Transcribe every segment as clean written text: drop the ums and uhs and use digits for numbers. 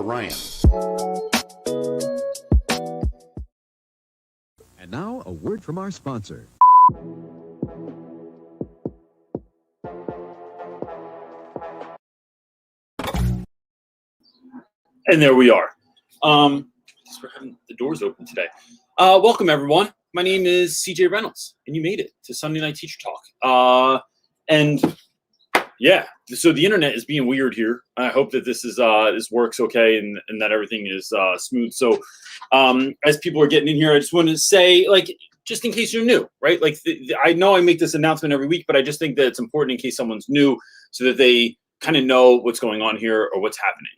Ryan. And now, a word from our sponsor. And there we are. I guess we're having the doors open today. Welcome, everyone. My name is CJ Reynolds, and you made it to Sunday Night Teacher Talk. And yeah, so the internet is being weird here. I hope that this works okay and that everything is smooth. So as people are getting in here, I just wanted to say, like, just in case you're new, right? Like, I know I make this announcement every week, but I just think that it's important in case someone's new so that they kind of know what's going on here or what's happening.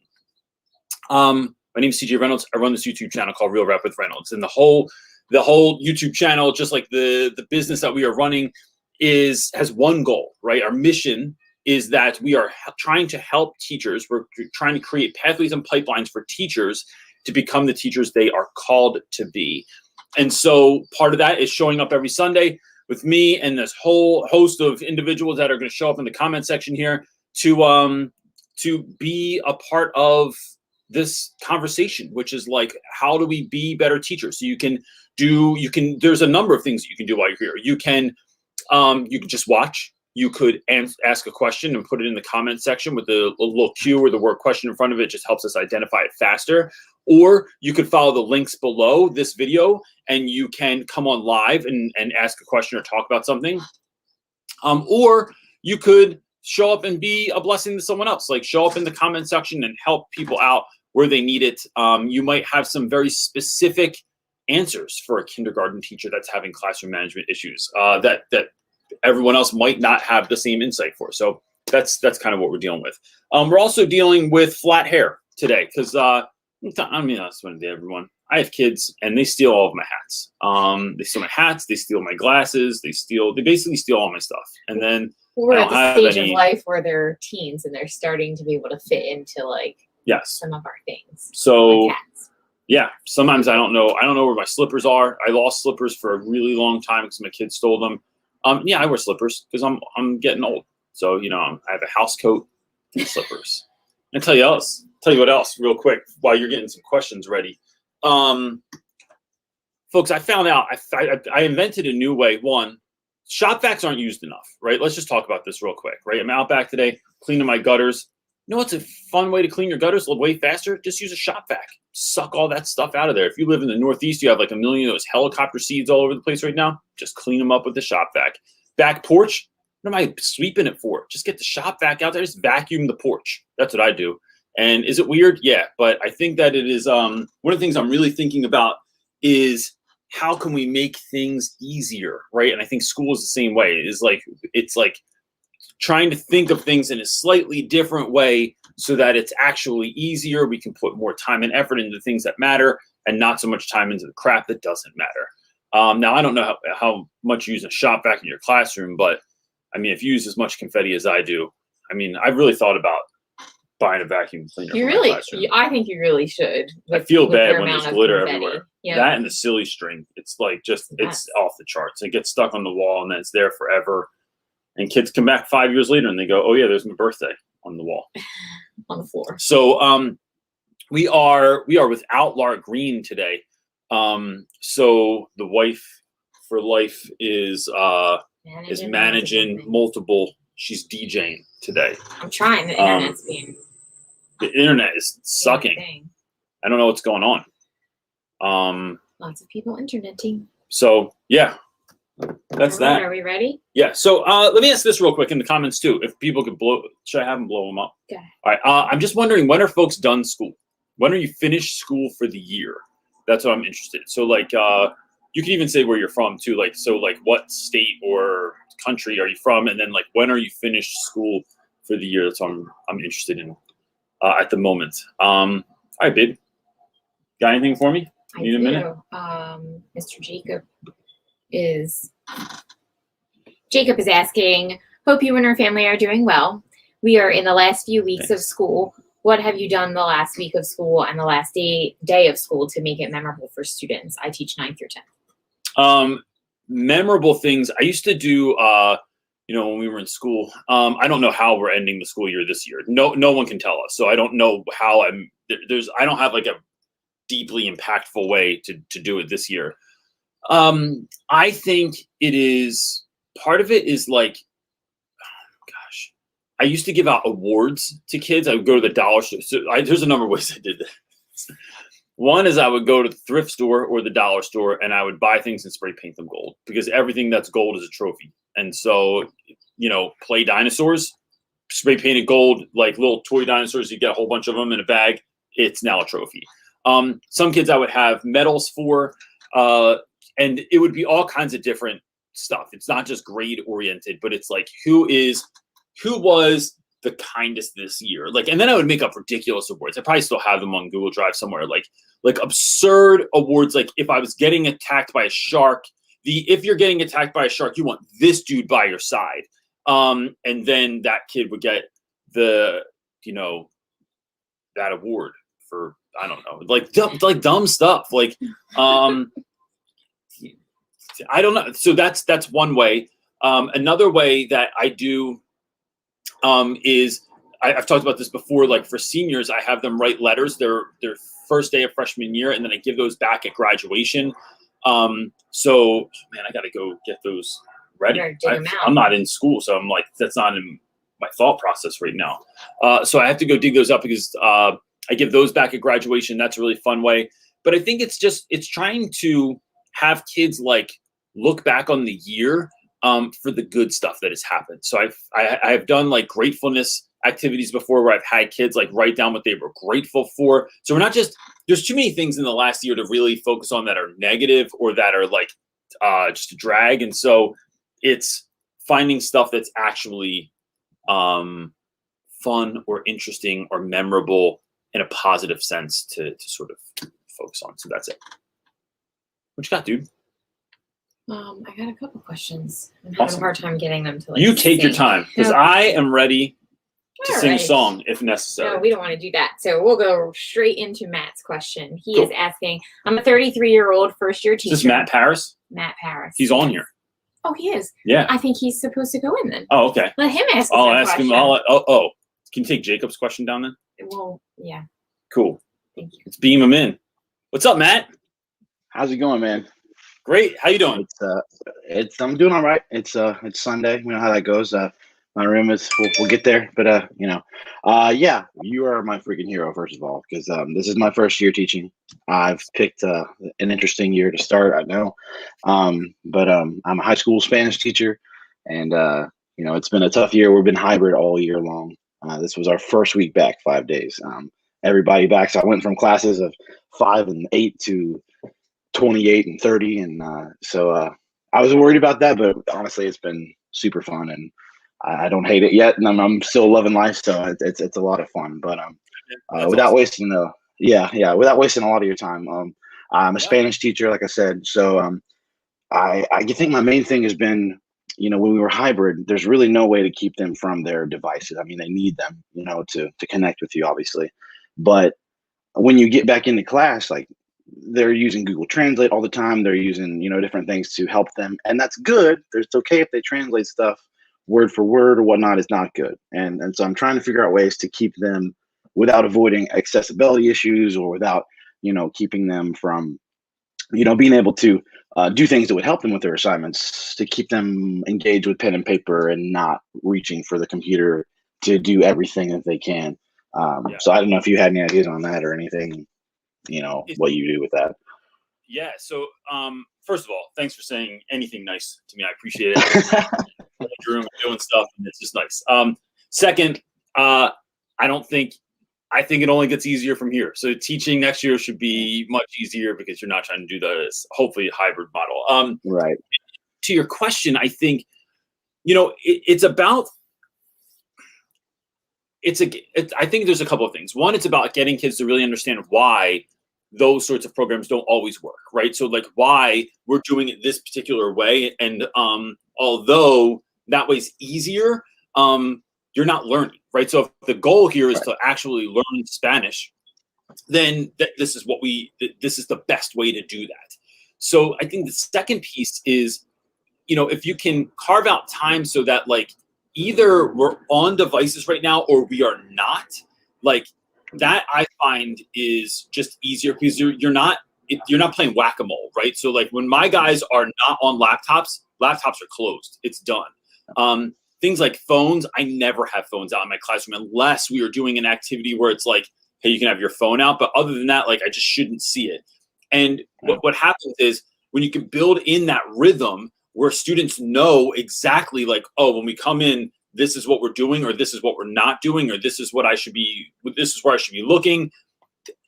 My name is CJ Reynolds. I run this YouTube channel called Real Rap with Reynolds, and the whole YouTube channel, just like the business that we are running, has one goal, right? Our mission is that we are trying to help teachers. We're trying to create pathways and pipelines for teachers to become the teachers they are called to be. And so part of that is showing up every Sunday with me and this whole host of individuals that are going to show up in the comment section here to be a part of this conversation, which is like, how do we be better teachers? So there's a number of things that you can do while you're here. You can just watch. You could ask a question and put it in the comment section with a little Q or the word question in front of it. Just helps us identify it faster. Or you could follow the links below this video and you can come on live and ask a question or talk about something. Or you could show up and be a blessing to someone else. Like, show up in the comment section and help people out where they need it. You might have some very specific answers for a kindergarten teacher that's having classroom management issues that everyone else might not have the same insight for. So that's kind of what we're dealing with. We're also dealing with flat hair today because I mean, that's one day, everyone. I have kids and they steal all of my hats. They steal my hats. They steal my glasses. They basically steal all my stuff. And then we're at the stage of life where they're teens and they're starting to be able to fit into some of our things. So like hats. Yeah, sometimes I don't know where my slippers are. I lost slippers for a really long time because my kids stole them. Yeah, I wear slippers because I'm getting old. So, I have a house coat and slippers. And tell you what else real quick while you're getting some questions ready. Folks, I found out I invented a new way. One, shop vacs aren't used enough, right? Let's just talk about this real quick, right? I'm out back today cleaning my gutters. You know what's a fun way to clean your gutters way faster? Just use a shop vac. Suck all that stuff out of there. If you live in the Northeast, you have like a million of those helicopter seeds all over the place right now. Just clean them up with the shop vac. Back porch, what am I sweeping it for? Just get the shop vac out there. Just vacuum the porch. That's what I do. And is it weird? Yeah, but I think that it is one of the things I'm really thinking about is how can we make things easier, right? And I think school is the same way. It's like trying to think of things in a slightly different way so that it's actually easier. We can put more time and effort into things that matter and not so much time into the crap that doesn't matter. Now, I don't know how much you use a shop vac in your classroom, but I mean, if you use as much confetti as I do, I mean, I've really thought about buying a vacuum cleaner. I think you really should. I feel bad when there's glitter everywhere. Yep. That and the silly string. It's like it's off the charts. It gets stuck on the wall and then it's there forever. And kids come back 5 years later and they go, oh yeah, there's my birthday on the wall. On the floor. So we are without Laura Green today. So the wife for life is managing multiple. She's DJing today. I'm trying. The internet is sucking. I don't know what's going on. Lots of people interneting. So yeah, that's that. Are we ready? Yeah. So let me ask this real quick in the comments too. If people could should I have them blow them up? Okay. All right. I'm just wondering, when are folks done school? When are you finished school for the year? That's what I'm interested in. So like, you can even say where you're from too. Like, so like what state or country are you from? And then like, when are you finished school for the year? That's what I'm interested in at the moment. All right, babe. Got anything for me? Need a minute? Mr. Jacob is asking, hope you and your family are doing well. We are in the last few weeks of school. What have you done the last week of school and the last day of school to make it memorable for students? I teach 9th through 10th. Memorable things. I used to do when we were in school. I don't know how we're ending the school year this year. No one can tell us. So I don't know how I don't have like a deeply impactful way to do it this year. I think it is, part of it is like, gosh, I used to give out awards to kids. I would go to the dollar store. So there's a number of ways I did this. One is I would go to the thrift store or the dollar store and I would buy things and spray paint them gold, because everything that's gold is a trophy. And so, play dinosaurs, spray painted gold, like little toy dinosaurs. You get a whole bunch of them in a bag. It's now a trophy. Some kids I would have medals for, and it would be all kinds of different stuff. It's not just grade oriented, but it's like, who was the kindest this year? Like, and then I would make up ridiculous awards. I probably still have them on Google Drive somewhere, like absurd awards. Like if I was getting attacked by a shark, if you're getting attacked by a shark, you want this dude by your side. And then that kid would get that award for, I don't know, like dumb stuff. Like, I don't know. So that's one way. Another way that I do, is I've talked about this before, like for seniors, I have them write letters their first day of freshman year, and then I give those back at graduation. So man, I got to go get those ready. I'm not in school, so I'm like, that's not in my thought process right now. So I have to go dig those up, because I give those back at graduation. That's a really fun way. But I think it's trying to have kids like look back on the year for the good stuff that has happened. So I've done like gratefulness activities before, where I've had kids like write down what they were grateful for. So we're not just, there's too many things in the last year to really focus on that are negative or that are like just a drag. And so it's finding stuff that's actually fun or interesting or memorable in a positive sense to sort of focus on. So that's it. What you got, dude? I got a couple questions. I'm having a hard time getting them to you take your time, because I am ready to sing a song if necessary. No, we don't want to do that. So we'll go straight into Matt's question. He is asking, I'm a 33-year-old first-year teacher. Is this Matt Paris? Matt Paris. He's on here. Oh, he is? Yeah. I think he's supposed to go in then. Oh, okay. Let him ask I'll ask him. Can you take Jacob's question down then? Well, yeah. Cool. Thank you. Let's beam him in. What's up, Matt? How's it going, man? Great. How you doing? I'm doing all right. It's Sunday. You know how that goes. My room is. We'll get there, but yeah, you are my freaking hero, first of all, because this is my first year teaching. I've picked an interesting year to start, I know, but I'm a high school Spanish teacher, and it's been a tough year. We've been hybrid all year long. This was our first week back, 5 days. Everybody back. So I went from classes of 5 and 8 to 28 and 30, and so I was worried about that, but honestly, it's been super fun, and I don't hate it yet, and I'm still loving life, so it's a lot of fun. But without wasting without wasting a lot of your time, I'm a Spanish teacher, like I said. So I think my main thing has been, when we were hybrid, there's really no way to keep them from their devices. I mean, they need them, to connect with you, obviously. But when you get back into class, like, they're using Google Translate all the time. They're using, different things to help them. And that's good. It's okay if they translate stuff word for word or whatnot. Is not good. And so I'm trying to figure out ways to keep them without avoiding accessibility issues, or without, keeping them from, being able to do things that would help them with their assignments, to keep them engaged with pen and paper and not reaching for the computer to do everything that they can. So I don't know if you had any ideas on that or anything, what you do with that. Yeah. So, first of all, thanks for saying anything nice to me. I appreciate it. Doing stuff, and it's just nice. Second, I think it only gets easier from here. So teaching next year should be much easier, because you're not trying to do this, hopefully, hybrid model. Right. To your question, I think, it's about. I think there's a couple of things. One, it's about getting kids to really understand why those sorts of programs don't always work, right? So like why we're doing it this particular way. And although that way's easier, you're not learning, right? So if the goal here is to actually learn Spanish, then this is the best way to do that. So I think the second piece is if you can carve out time so that like either we're on devices right now or we are not, like that I find is just easier because you're not playing whack-a-mole, right? So like when my guys are not on laptops are closed. It's done. Things like phones, I never have phones out in my classroom unless we are doing an activity where it's like, hey, you can have your phone out. But other than that, like I just shouldn't see it. And what happens is when you can build in that rhythm where students know exactly like, oh, when we come in, this is what we're doing, or this is what we're not doing, or this is where I should be looking.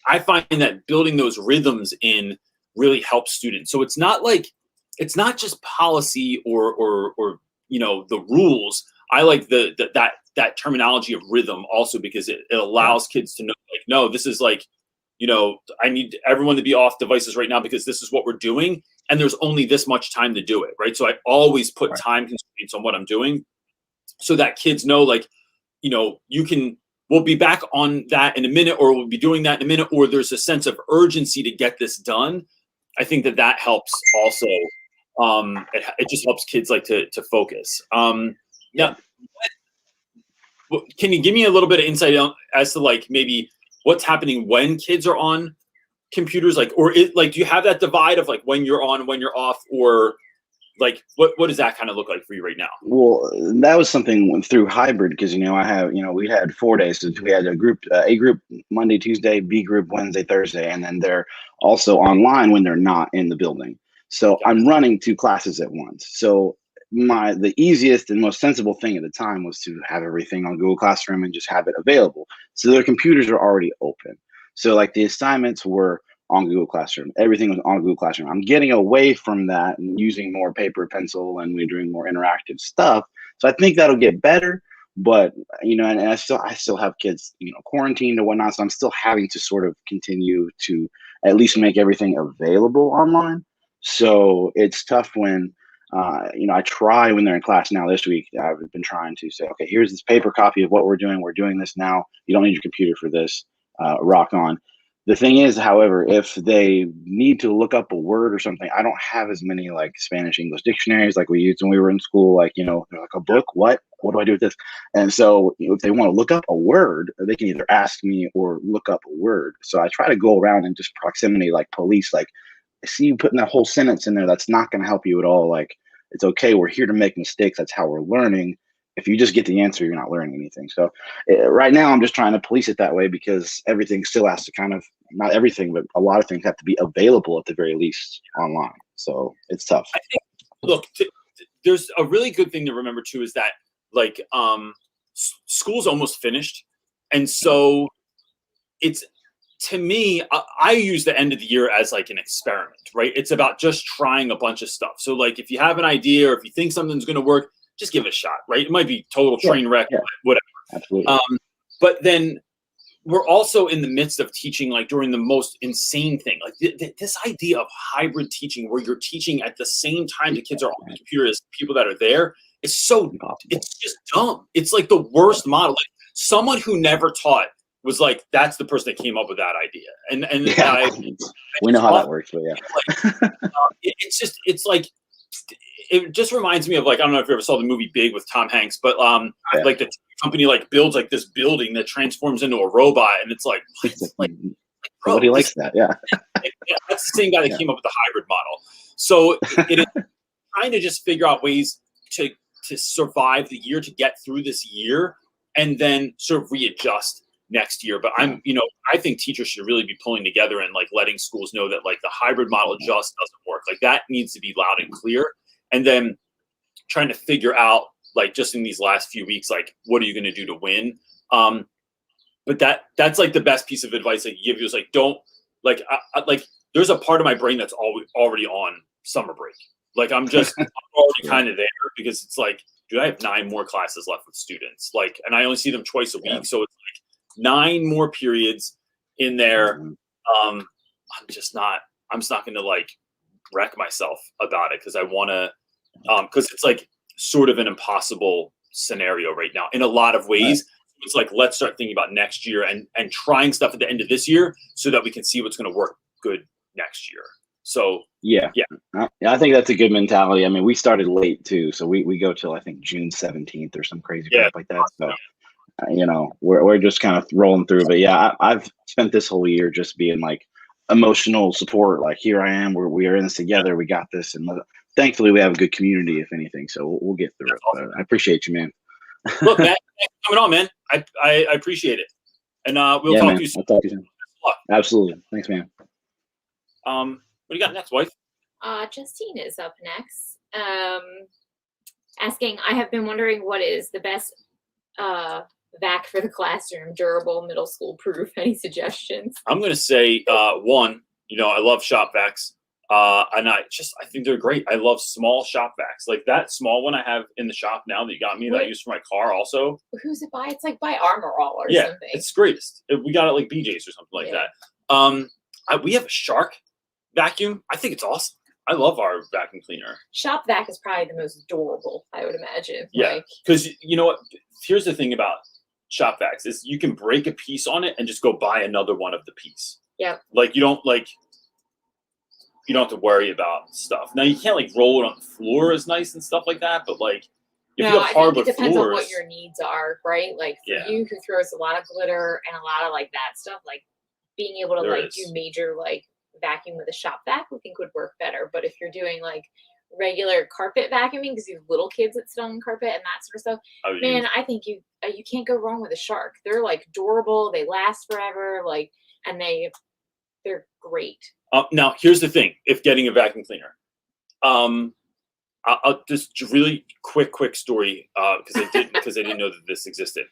I find that building those rhythms in really helps students. So it's not just policy or the rules. I like that terminology of rhythm also because it allows kids to know like, no, this is like, I need everyone to be off devices right now because this is what we're doing. And there's only this much time to do it, right? So I always put time constraints on what I'm doing so that kids know like, we'll be back on that in a minute, or we'll be doing that in a minute, or there's a sense of urgency to get this done. I think that helps also. It just helps kids like to focus. Yeah. Can you give me a little bit of insight as to like maybe what's happening when kids are on computers, like, or do you have that divide of like when you're on, when you're off, or like what does that kind of look like for you right now? Well, that was something through hybrid because we had 4 days. So we had a group Monday, Tuesday, B group Wednesday, Thursday, and then they're also online when they're not in the building. So I'm running 2 classes at once. So the easiest and most sensible thing at the time was to have everything on Google Classroom and just have it available. So their computers are already open. So like the assignments were on Google Classroom. Everything was on Google Classroom. I'm getting away from that and using more paper, pencil, and we're doing more interactive stuff. So I think that'll get better. But and I still have kids, quarantined or whatnot. So I'm still having to sort of continue to at least make everything available online. So it's tough when I try when they're in class now this week. I've been trying to say, okay, here's this paper copy of what we're doing. We're doing this now. You don't need your computer for this. Rock on. The thing is, however, if they need to look up a word or something, I don't have as many like Spanish English dictionaries like we used when we were in school. Like, they're like a book. What do I do with this? And so if they want to look up a word, they can either ask me or look up a word. So I try to go around and just proximity like police, like, I see you putting that whole sentence in there. That's not going to help you at all. Like, it's okay. We're here to make mistakes. That's how we're learning. If you just get the answer, you're not learning anything. So right now I'm just trying to police it that way because everything still has to kind of, not everything, but a lot of things have to be available at the very least online. So it's tough. I think, look, there's a really good thing to remember too, is that like school's almost finished. And so it's, to me, I use the end of the year as like an experiment, right? It's about just trying a bunch of stuff. So like if you have an idea or if you think something's going to work, just give it a shot, right? It might be total train wreck, whatever. Absolutely. But then we're also in the midst of teaching, like during the most insane thing, like this idea of hybrid teaching, where you're teaching at the same time the kids are on the computer as people that are there. It's so, it's just dumb. It's like the worst model. Like someone who never taught was like, that's the person that came up with that idea. And we know how that works, but yeah. It's like, it just reminds me of like, I don't know if you ever saw the movie Big with Tom Hanks, but like the company like builds like this building that transforms into a robot, and it's like nobody likes that. Yeah. That's the same guy that came up with the hybrid model. So it is trying to just figure out ways to survive the year, to get through this year, and then sort of readjust next year. But I think teachers should really be pulling together and like letting schools know that like the hybrid model just doesn't work. Like that needs to be loud and clear. And then trying to figure out like just in these last few weeks, like what are you going to do to win? But that's like the best piece of advice I give you is like, don't like, like there's a part of my brain that's already on summer break. Like I'm already kind of there because it's like, dude, I have 9 more classes left with students. Like, and I only see them twice a week. Yeah. So it's like 9 more periods in there. I'm just not going to like wreck myself about it because I want to, because it's like sort of an impossible scenario right now in a lot of ways. Right. It's like, let's start thinking about next year and trying stuff at the end of this year so that we can see what's going to work good next year. So Yeah. Yeah. I think that's a good mentality. I mean, we started late too, so we go till I think June 17th or some crazy Yeah. crap like that. So we're just kind of rolling through. But yeah, I've spent this whole year just being like emotional support. Like, here I am. We are in this together. We got this, and thankfully we have a good community, if anything. So we'll get through That's it. awesome. But I appreciate you, man. Look, Matt, thanks for coming on, man. I appreciate it, and we'll Yeah, talk man. to you soon. I'll talk to you soon. Absolutely. Thanks, man. What do you got next, wife? Justine is up next. Asking, I have been wondering what is the best vac for the classroom, durable, middle school proof. Any suggestions? I'm gonna say one. I love shop vacs. And I think they're great. I love small shop vacs. Like that small one I have in the shop now that you got me that I use for my car also. Who's it by? It's like by Armor All or Yeah, something. it's greatest. We got it like BJ's or something like that. We have a Shark vacuum. I think it's awesome. I love our vacuum cleaner. Shop vac is probably the most durable, I would imagine. Yeah, because you know what? Here's the thing about shop vacs is you can break a piece on it and just go buy another one of the piece. Yeah. Like you don't have to worry about stuff. Now you can't like roll it on the floor as nice and stuff like that, but like if you have hardwood it depends floors, on what your needs are, right? Like for you who throws a lot of glitter and a lot of like that stuff, like being able to do major like vacuum with a shop vac, I think would work better. But if you're doing like regular carpet vacuuming, because you have little kids that sit on carpet and that sort of stuff, I think you can't go wrong with a Shark. They're like durable, they last forever, like, and they're great. Now here's the thing: if getting a vacuum cleaner, I'll just really quick story because I didn't know that this existed.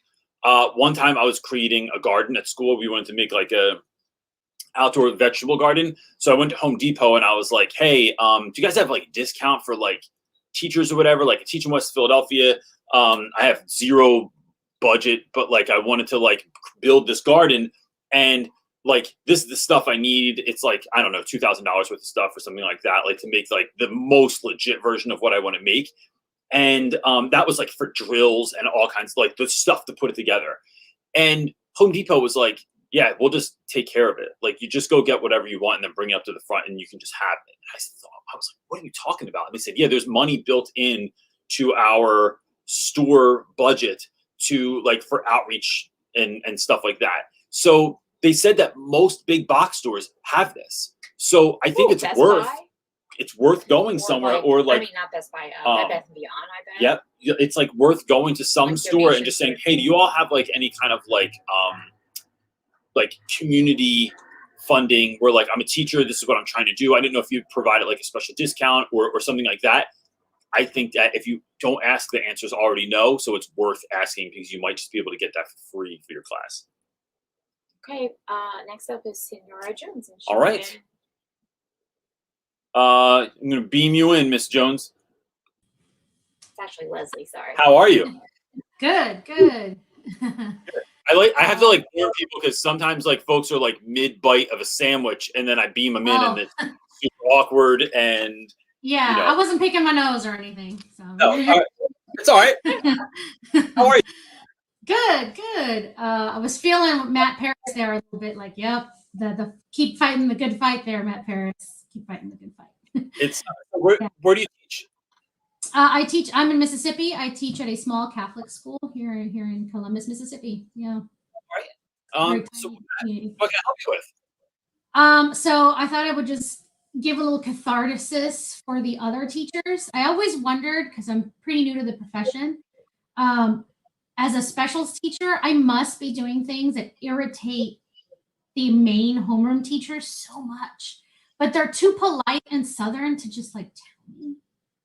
One time I was creating a garden at school. We wanted to make like a outdoor vegetable garden. So I went to Home Depot and I was like, hey, do you guys have like a discount for like teachers or whatever? Like a teacher in West Philadelphia. I have zero budget, but like I wanted to like build this garden, and like this is the stuff I need. It's like, I don't know, $2,000 worth of stuff or something like that, like to make like the most legit version of what I want to make. And that was like for drills and all kinds of like the stuff to put it together. And Home Depot was like, yeah, we'll just take care of it. Like you just go get whatever you want and then bring it up to the front and you can just have it. And I was like, what are you talking about? And they said, yeah, there's money built in to our store budget to like for outreach and stuff like that. So they said that most big box stores have this. So I think it's worth going somewhere, or like, I mean, not Best Buy, Bed Bath & Beyond, I bet. Yep. It's like worth going to some like store and just saying, hey, do you all have like any kind of like community funding where like I'm a teacher, this is what I'm trying to do. I didn't know if you provided like a special discount or something like that. I think that if you don't ask, the answer is already no. So it's worth asking because you might just be able to get that for free for your class. Okay, next up is Senora Jones. All right. I'm going to beam you in, Miss Jones. It's actually Leslie, sorry. How are you? Good. I have to like warn people because sometimes like folks are like mid bite of a sandwich and then I beam them in and it's super awkward and I wasn't picking my nose or anything. So no, all right. It's all right. How are you? Good. I was feeling Matt Paris there a little bit, like, yep, the keep fighting the good fight there, Matt Paris. Keep fighting the good fight. It's where do you teach? I'm in Mississippi. I teach at a small Catholic school here in Columbus, Mississippi. Yeah. All right. So what can I help you with? So I thought I would just give a little catharsis for the other teachers. I always wondered, because I'm pretty new to the profession, as a specials teacher, I must be doing things that irritate the main homeroom teachers so much, but they're too polite and Southern to just like tell me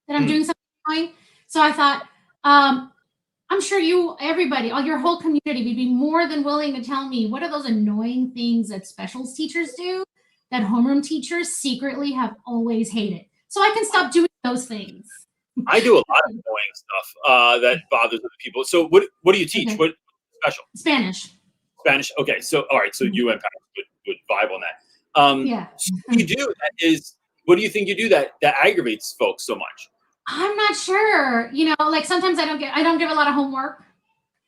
that I'm doing something wrong. So I thought, I'm sure everybody, your whole community would be more than willing to tell me what are those annoying things that specials teachers do that homeroom teachers secretly have always hated. So I can stop doing those things. I do a lot of annoying stuff that bothers other people. So what do you teach? Okay. What special? Spanish. Okay. So all right. So you and Pat would vibe on that. So what you do that is, what do you think you do that aggravates folks so much? I'm not sure. Like sometimes I don't give a lot of homework.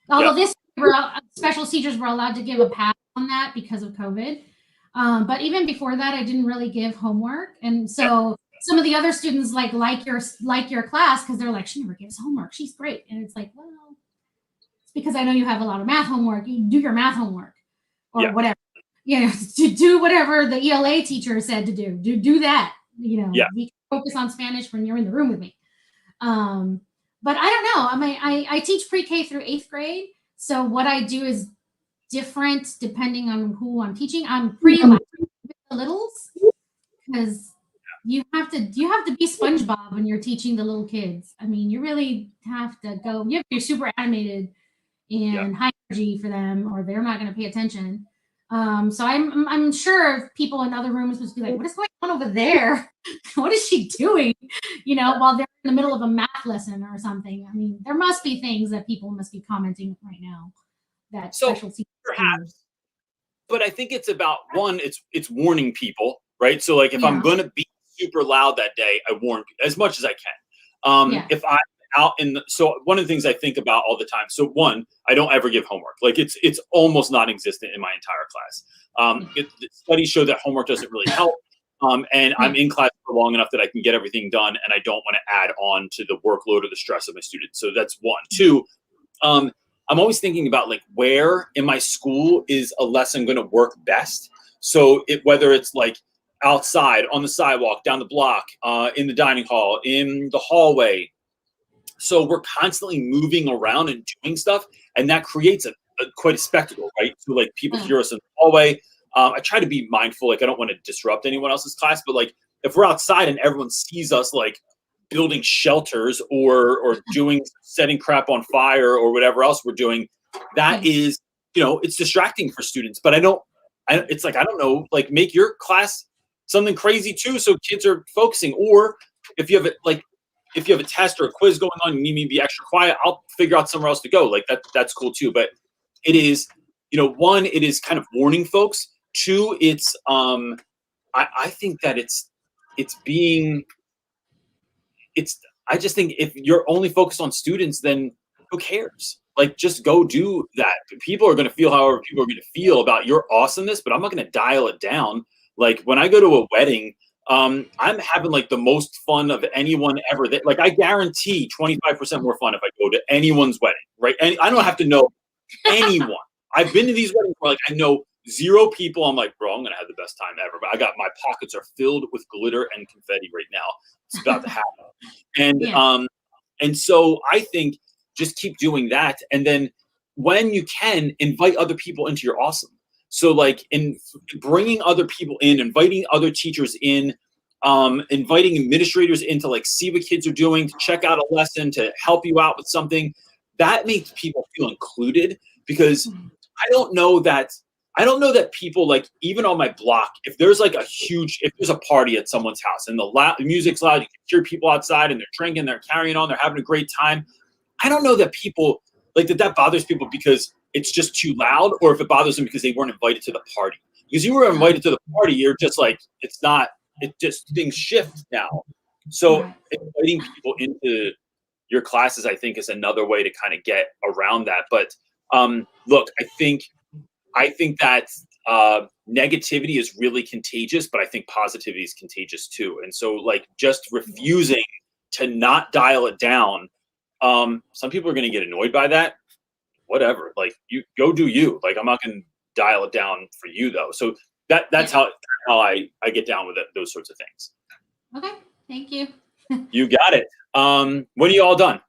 Although this year, special teachers were allowed to give a pass on that because of COVID. But even before that, I didn't really give homework. And so some of the other students like your class because they're like, she never gives homework. She's great. And it's like, well, it's because I know you have a lot of math homework. You do your math homework or whatever. To do whatever the ELA teacher said to do. Do that. We can focus on Spanish when you're in the room with me. But I don't know. I mean, I teach pre-K through 8th grade. So what I do is different depending on who I'm teaching. I'm pretty lax with the littles because you have to be SpongeBob when you're teaching the little kids. I mean, you really have to go. You have to be super animated and high energy for them, or they're not going to pay attention. So I'm sure people in other rooms must be like, what is going on over there? What is she doing? While they're in the middle of a math lesson or something. I mean, there must be things that people must be commenting right now that special teachers perhaps. But I think it's about one, it's warning people, right? So like if I'm going to be super loud that day, I warn as much as I can. If I'm out so one of the things I think about all the time. So one, I don't ever give homework. Like it's almost non-existent in my entire class. The studies show that homework doesn't really help. And I'm in class for long enough that I can get everything done, and I don't want to add on to the workload or the stress of my students. So that's one. Two, I'm always thinking about like where in my school is a lesson going to work best. So whether it's like outside, on the sidewalk, down the block, in the dining hall, in the hallway. So we're constantly moving around and doing stuff, and that creates quite a spectacle, right? So like people hear us in the hallway. I try to be mindful, like I don't want to disrupt anyone else's class, but like if we're outside and everyone sees us like building shelters or setting crap on fire or whatever else we're doing, that is, it's distracting for students. But it's like, I don't know, like make your class something crazy too, so kids are focusing. Or if you have a test or a quiz going on, you need me to be extra quiet, I'll figure out somewhere else to go. Like that's cool too. But it is, one, it is kind of warning folks. Two, it's I think that I just think if you're only focused on students, then who cares? Like just go do that. People are going to feel however people are going to feel about your awesomeness, but I'm not going to dial it down. Like when I go to a wedding, I'm having like the most fun of anyone ever. Like I guarantee 25% more fun if I go to anyone's wedding, right? And I don't have to know anyone. I've been to these weddings where like I know 0 people. I'm like, bro, I'm gonna have the best time ever. But my pockets are filled with glitter and confetti right now. It's about to happen. And so I think just keep doing that, and then when you can, invite other people into your awesome. So like in bringing other people in, inviting other teachers in, inviting administrators in to like see what kids are doing, to check out a lesson, to help you out with something, that makes people feel included. Because I don't know that people, like even on my block, if there's a party at someone's house and the music's loud, you can hear people outside and they're drinking, they're carrying on, they're having a great time. I don't know that people like that bothers people because it's just too loud, or if it bothers them because they weren't invited to the party. Because you were invited to the party, you're just like, things shift now. So inviting people into your classes, I think, is another way to kind of get around that. But look, I think that negativity is really contagious, but I think positivity is contagious too. And so like just refusing to not dial it down, some people are going to get annoyed by that. Whatever, like you go do you. Like I'm not going to dial it down for you though. So that's how I get down with those sorts of things. Okay, thank you. You got it. When are you all done?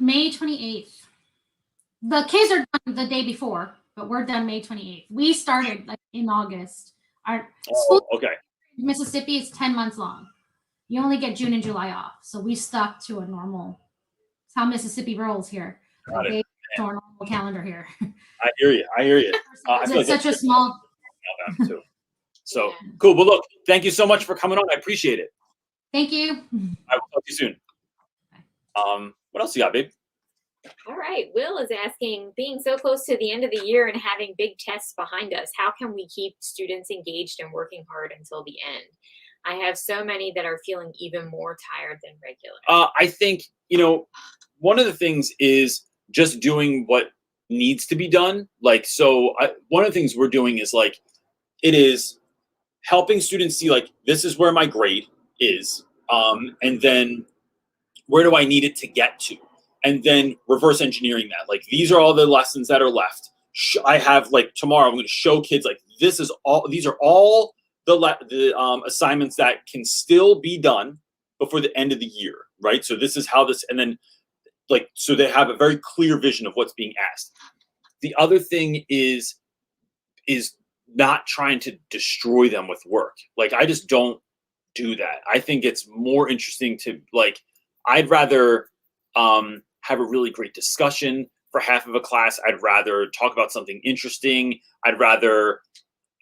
May 28th. The kids are done the day before, but we're done May 28th. We started like in August. Our school in Mississippi is 10 months long. You only get June and July off. So we stuck to a normal, it's how Mississippi rolls here. Got it. To our normal calendar here. I hear you. It's like such a small. Too. So cool. Well, look, thank you so much for coming on. I appreciate it. Thank you. I will talk to you soon. What else you got, babe? All right. Will is asking, being so close to the end of the year and having big tests behind us, how can we keep students engaged and working hard until the end? I have so many that are feeling even more tired than regular. I think, one of the things is just doing what needs to be done. Like, so one of the things we're doing is like, it is helping students see like, this is where my grade is, and then where do I need it to get to? And then reverse engineering that. Like, these are all the lessons that are left. I have, like, tomorrow I'm going to show kids, like, these are all the assignments that can still be done before the end of the year, right? So this is how this, and then, like, so they have a very clear vision of what's being asked. The other thing is not trying to destroy them with work. Like, I just don't do that. I think it's more interesting to, like, I'd rather have a really great discussion for half of a class. I'd rather talk about something interesting. I'd rather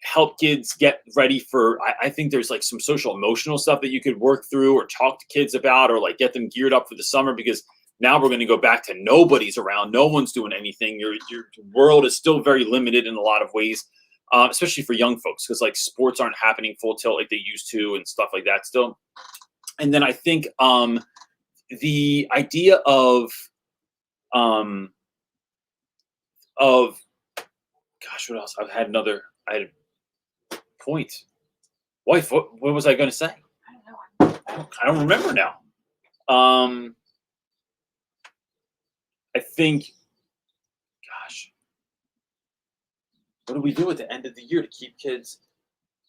help kids get ready for, I think there's like some social emotional stuff that you could work through or talk to kids about, or like get them geared up for the summer, because now we're going to go back to nobody's around. No one's doing anything. Your world is still very limited in a lot of ways, especially for young folks, because like sports aren't happening full tilt like they used to and stuff like that still. And then I think the idea of gosh, what else? I had a point. Wife, what was I going to say? I don't know. I don't remember now. I think, gosh, what do we do at the end of the year to keep kids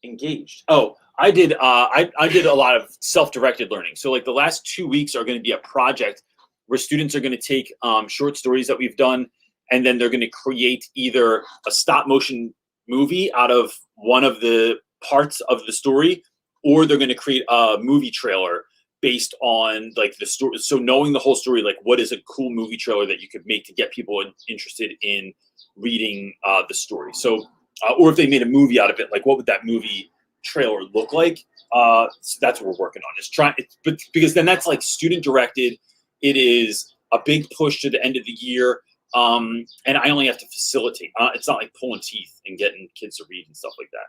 engaged? Oh, I did a lot of self-directed learning. So like the last 2 weeks are going to be a project where students are going to take short stories that we've done, and then they're going to create either a stop motion movie out of one of the parts of the story, or they're going to create a movie trailer based on like the story. So knowing the whole story, like what is a cool movie trailer that you could make to get people interested in reading the story. So, or if they made a movie out of it, like what would that movie trailer look like? So that's what we're working on, but because then that's like student directed. It is a big push to the end of the year. And I only have to facilitate. It's not like pulling teeth and getting kids to read and stuff like that.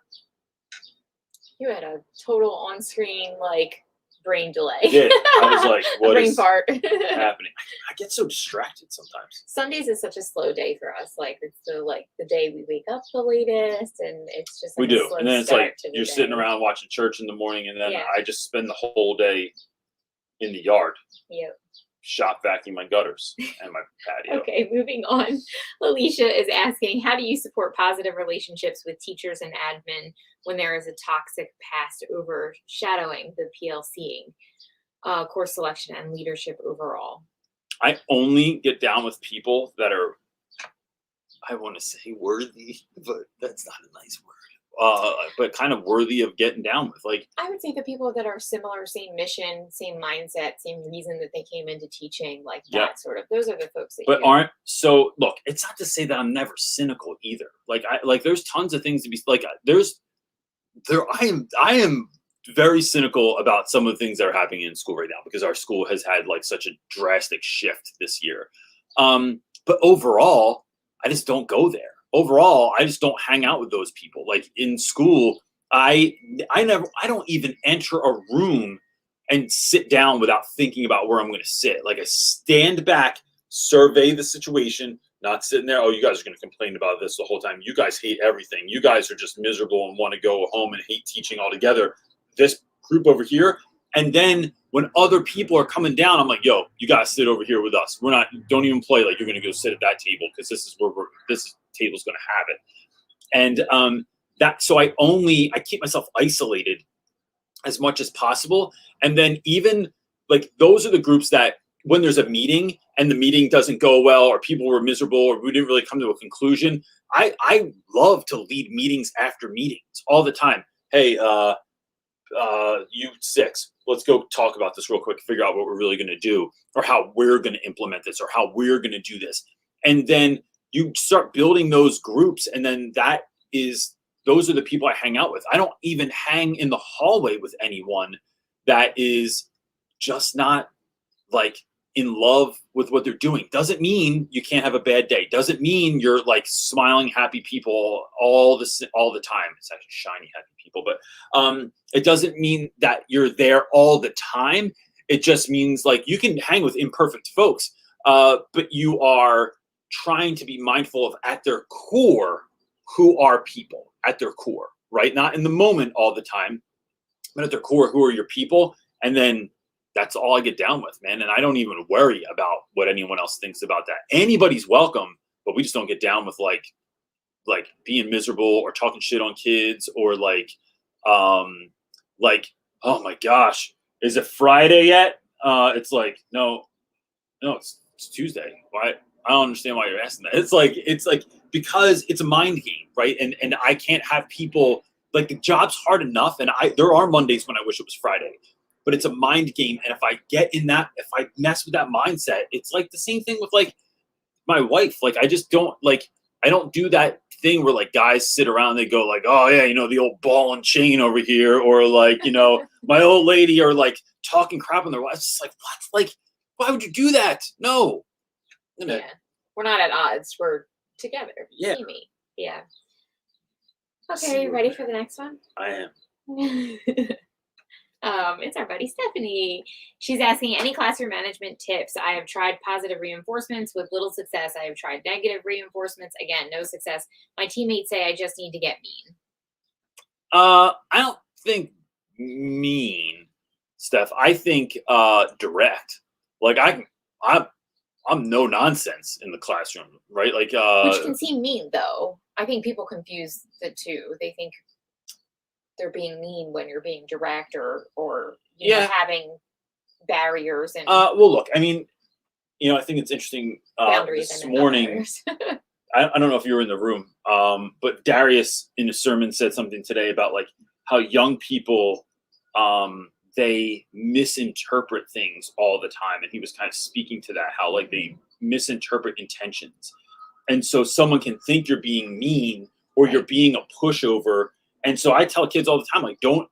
You had a total on-screen like brain delay. I did. I was like, what brain is fart happening? I get so distracted sometimes. Sundays is such a slow day for us. Like it's the day we wake up the latest, and it's just like we a do. slow And then it's start like to the you're day. sitting around watching church in the morning, and then Yeah. I just spend the whole day in the yard. Yep. Shop vacuum my gutters and my patio. Okay, moving on. Alicia is asking, how do you support positive relationships with teachers and admin when there is a toxic past overshadowing the PLCing, course selection, and leadership overall? I only get down with people that are, I want to say worthy, but that's not a nice word. But kind of worthy of getting down with. Like, I would say the people that are similar, same mission, same mindset, same reason that they came into teaching, like that sort of, those are the folks that but you aren't, so look, it's not to say that I'm never cynical either. Like there's tons of things to be like, I am very cynical about some of the things that are happening in school right now, because our school has had like such a drastic shift this year. But overall, I just don't go there. Overall, I just don't hang out with those people. Like in school, I don't even enter a room and sit down without thinking about where I'm going to sit. Like I stand back, survey the situation, not sitting there. Oh, you guys are going to complain about this the whole time. You guys hate everything. You guys are just miserable and want to go home and hate teaching altogether. This group over here. And then when other people are coming down, I'm like, yo, you guys sit over here with us. Don't even play like you're going to go sit at that table, because this is where this table's going to have it. And so I keep myself isolated as much as possible. And then even like, those are the groups that when there's a meeting and the meeting doesn't go well, or people were miserable, or we didn't really come to a conclusion, I love to lead meetings after meetings all the time. Hey, you 6, let's go talk about this real quick, figure out what we're really going to do, or how we're going to implement this, or how we're going to do this. And then you start building those groups, and then those are the people I hang out with. I don't even hang in the hallway with anyone that is just not like in love with what they're doing. Doesn't mean you can't have a bad day. Doesn't mean you're like smiling, happy people all the time. It's actually shiny, happy people, but it doesn't mean that you're there all the time. It just means like you can hang with imperfect folks, but you are trying to be mindful of, at their core, who are people at their core. right? Not in the moment all the time, but at their core, who are your people? And then that's all I get down with, man. And I don't even worry about what anyone else thinks about that. Anybody's welcome, but we just don't get down with like being miserable or talking shit on kids or like, oh my gosh, is it Friday yet? It's like, no, it's Tuesday. Why? I don't understand why you're asking that. It's like because it's a mind game, right? And I can't have people like, the job's hard enough, and there are Mondays when I wish it was Friday, but it's a mind game. And if I get in that, if I mess with that mindset, it's like the same thing with like my wife. Like I just don't like, I don't do that thing where like guys sit around, they go like, oh yeah, the old ball and chain over here, or like, my old lady, or like talking crap on their wife. It's just like, what? Like, why would you do that? No. Yeah. We're not at odds. We're together. Yeah. Amy. Yeah. Okay, you ready for the next one? I am. It's our buddy Stephanie. She's asking, any classroom management tips? I have tried positive reinforcements with little success. I have tried negative reinforcements. Again, no success. My teammates say I just need to get mean. I don't think mean, Steph. I think direct. Like I'm no nonsense in the classroom, right? Like which can seem mean, though. I think people confuse the two. They think they're being mean when you're being direct or you know, having barriers and well, look, I mean, I think it's interesting. Boundaries this and morning, I don't know if you were in the room, but Darius in a sermon said something today about like how young people they misinterpret things all the time, and he was kind of speaking to that, how like they misinterpret intentions, and so someone can think you're being mean or you're being a pushover. And so I tell kids all the time, like, don't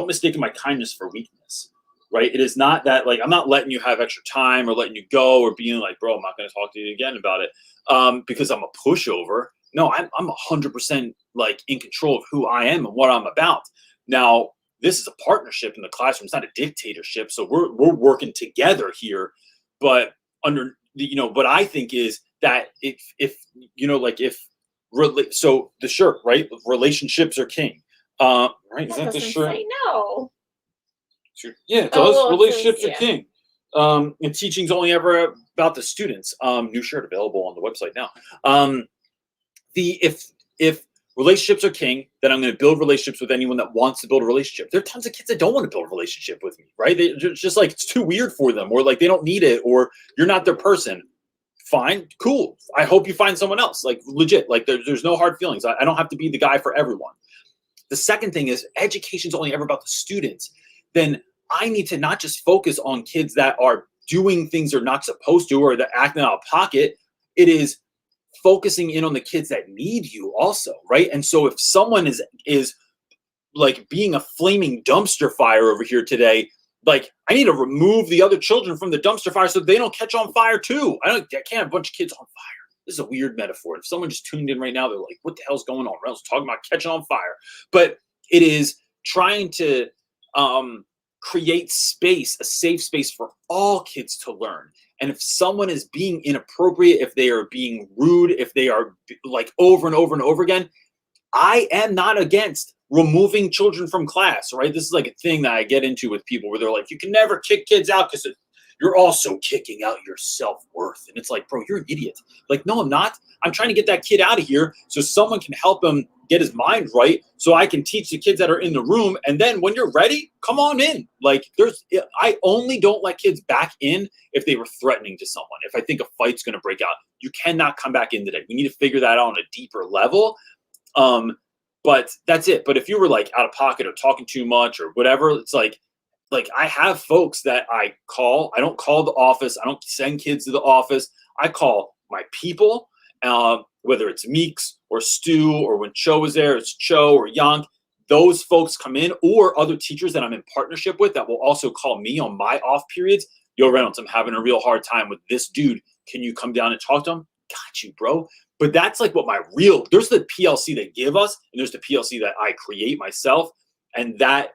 mistake my kindness for weakness, right? It is not that like I'm not letting you have extra time or letting you go or being like, bro, I'm not going to talk to you again about it because I'm a pushover. No, I'm 100% like in control of who I am and what I'm about. Now, this is a partnership in the classroom. It's not a dictatorship. So we're working together here. But what I think is that so the shirt, right? Relationships are king. Right? Is that the shirt? Say no. Yeah, it does. Relationships are king. And teaching's only ever about the students. New shirt available on the website now. If relationships are king, then I'm going to build relationships with anyone that wants to build a relationship. There are tons of kids that don't want to build a relationship with me, right? They're just like, it's too weird for them, or like they don't need it, or you're not their person. Fine, cool. I hope you find someone else. Like legit, like there's no hard feelings. I don't have to be the guy for everyone. The second thing is education's only ever about the students. Then I need to not just focus on kids that are doing things they're not supposed to or that acting out of pocket. It is focusing in on the kids that need you also, right? And so if someone is like being a flaming dumpster fire over here today, like I need to remove the other children from the dumpster fire so they don't catch on fire too. I can't have a bunch of kids on fire. This is a weird metaphor. If someone just tuned in right now, they're like, what the hell's going on? Reynolds talking about catching on fire. But it is trying to create space, a safe space for all kids to learn. And if someone is being inappropriate, if they are being rude, if they are like over and over and over again, I am not against removing children from class, right? This is like a thing that I get into with people where they're like, you can never kick kids out because you're also kicking out your self-worth. And it's like, bro, you're an idiot. Like, no, I'm not. I'm trying to get that kid out of here so someone can help him get his mind right so I can teach the kids that are in the room. And then when you're ready, come on in. Like I only don't let kids back in if they were threatening to someone. If I think a fight's going to break out, you cannot come back in today. We need to figure that out on a deeper level. But that's it. But if you were like out of pocket or talking too much or whatever, it's like I have folks that I call. I don't call the office. I don't send kids to the office. I call my people, whether it's Meeks or Stu, or when Cho is there, it's Cho or Yank. Those folks come in, or other teachers that I'm in partnership with that will also call me on my off periods. Yo, Reynolds, I'm having a real hard time with this dude. Can you come down and talk to him? Got you, bro. But that's like what there's the PLC they give us, and there's the PLC that I create myself. And that,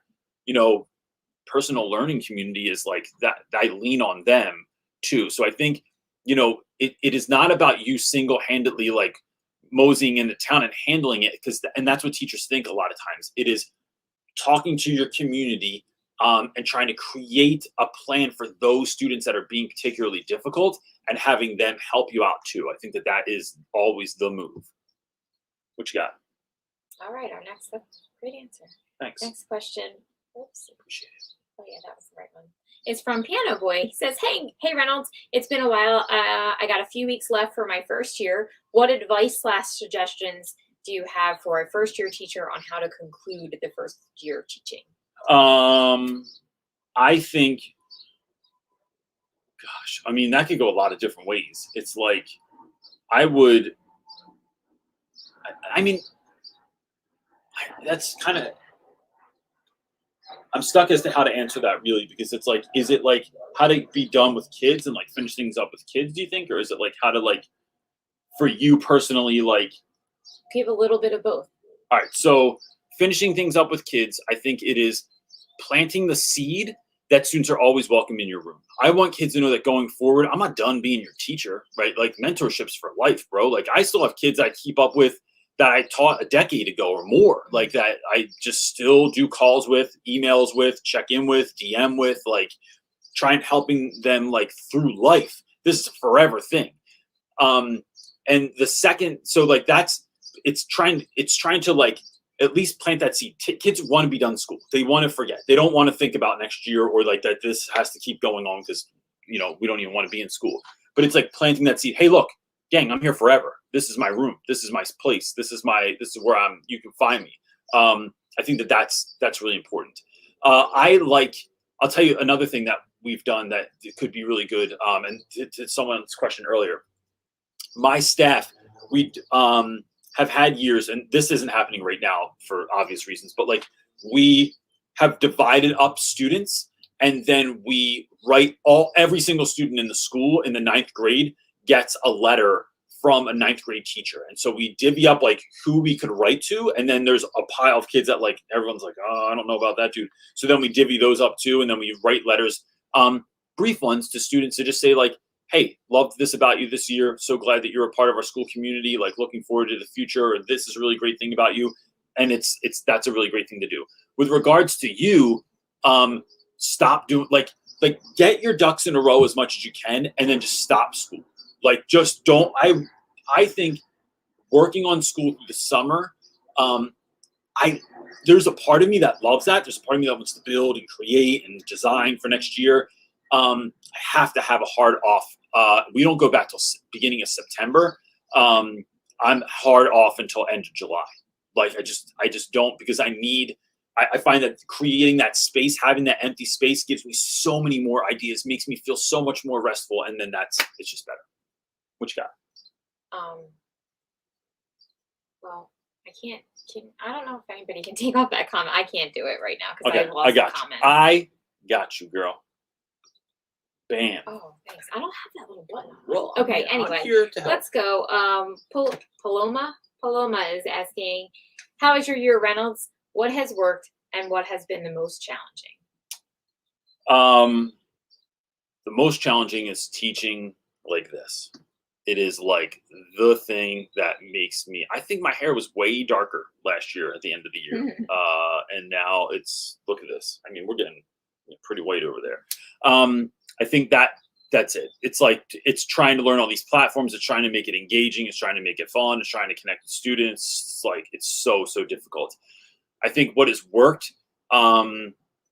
personal learning community is like that. I lean on them too. So I think, it is not about you single-handedly like moseying into town and handling it, and that's what teachers think a lot of times. It is talking to your community and trying to create a plan for those students that are being particularly difficult and having them help you out too. I think that is always the move. What you got? All right, our next great answer. Thanks. Next question. Oops. Appreciate it. Oh yeah, that was the right one. It's from Piano Boy. He says, hey Reynolds, it's been a while. I got a few weeks left for my first year. What advice / suggestions do you have for a first year teacher on how to conclude the first year teaching? I think, gosh, I mean, that could go a lot of different ways. It's like, that's kind of, I'm stuck as to how to answer that really, because it's like, is it like how to be done with kids and like finish things up with kids, do you think? Or is it like how to like, for you personally, like. Give a little bit of both. All right. So finishing things up with kids, I think it is planting the seed that students are always welcome in your room. I want kids to know that going forward, I'm not done being your teacher, right? Like mentorships for life, bro. Like I still have kids I keep up with that I taught a decade ago or more, like that I just still do calls with, emails with, check in with, DM with, like trying helping them like through life. This is a forever thing. And the second, so like it's trying to like at least plant that seed. Kids want to be done school. They want to forget. They don't want to think about next year or like that this has to keep going on because, we don't even want to be in school. But it's like planting that seed. Hey, look, gang, I'm here forever. This is my room. This is my place. This is where you can find me. I think that's really important. I'll tell you another thing that we've done that could be really good. And to someone's question earlier, my staff, we have had years, and this isn't happening right now for obvious reasons, but like we have divided up students, and then we write every single student in the school in the 9th grade gets a letter from a 9th grade teacher. And so we divvy up like who we could write to. And then there's a pile of kids that like, everyone's like, oh, I don't know about that dude. So then we divvy those up too. And then we write letters, brief ones to students to just say like, hey, loved this about you this year. So glad that you're a part of our school community. Like looking forward to the future. Or this is a really great thing about you. And that's a really great thing to do. With regards to you, stop doing like get your ducks in a row as much as you can, and then just stop school. Like just don't. I think working on school through the summer, there's a part of me that loves that. There's a part of me that wants to build and create and design for next year. I have to have a hard off. We don't go back till beginning of September. I'm hard off until end of July. Like I just don't, because I find that creating that space, having that empty space gives me so many more ideas, makes me feel so much more restful. And then it's just better. What you got? Well, I don't know if anybody can take off that comment. I can't do it right now because I lost the comment. I got you, girl. Bam. Oh, thanks. I don't have that little button. Well, okay, anyway, let's go. Paloma is asking, how is your year, Reynolds? What has worked and what has been the most challenging? The most challenging is teaching like this. It is like the thing that makes me, I think my hair was way darker last year at the end of the year. And now look at this. I mean, we're getting pretty white over there. I think that's it. It's like, it's trying to learn all these platforms. It's trying to make it engaging. It's trying to make it fun. It's trying to connect with students. It's like, it's so difficult. I think what has worked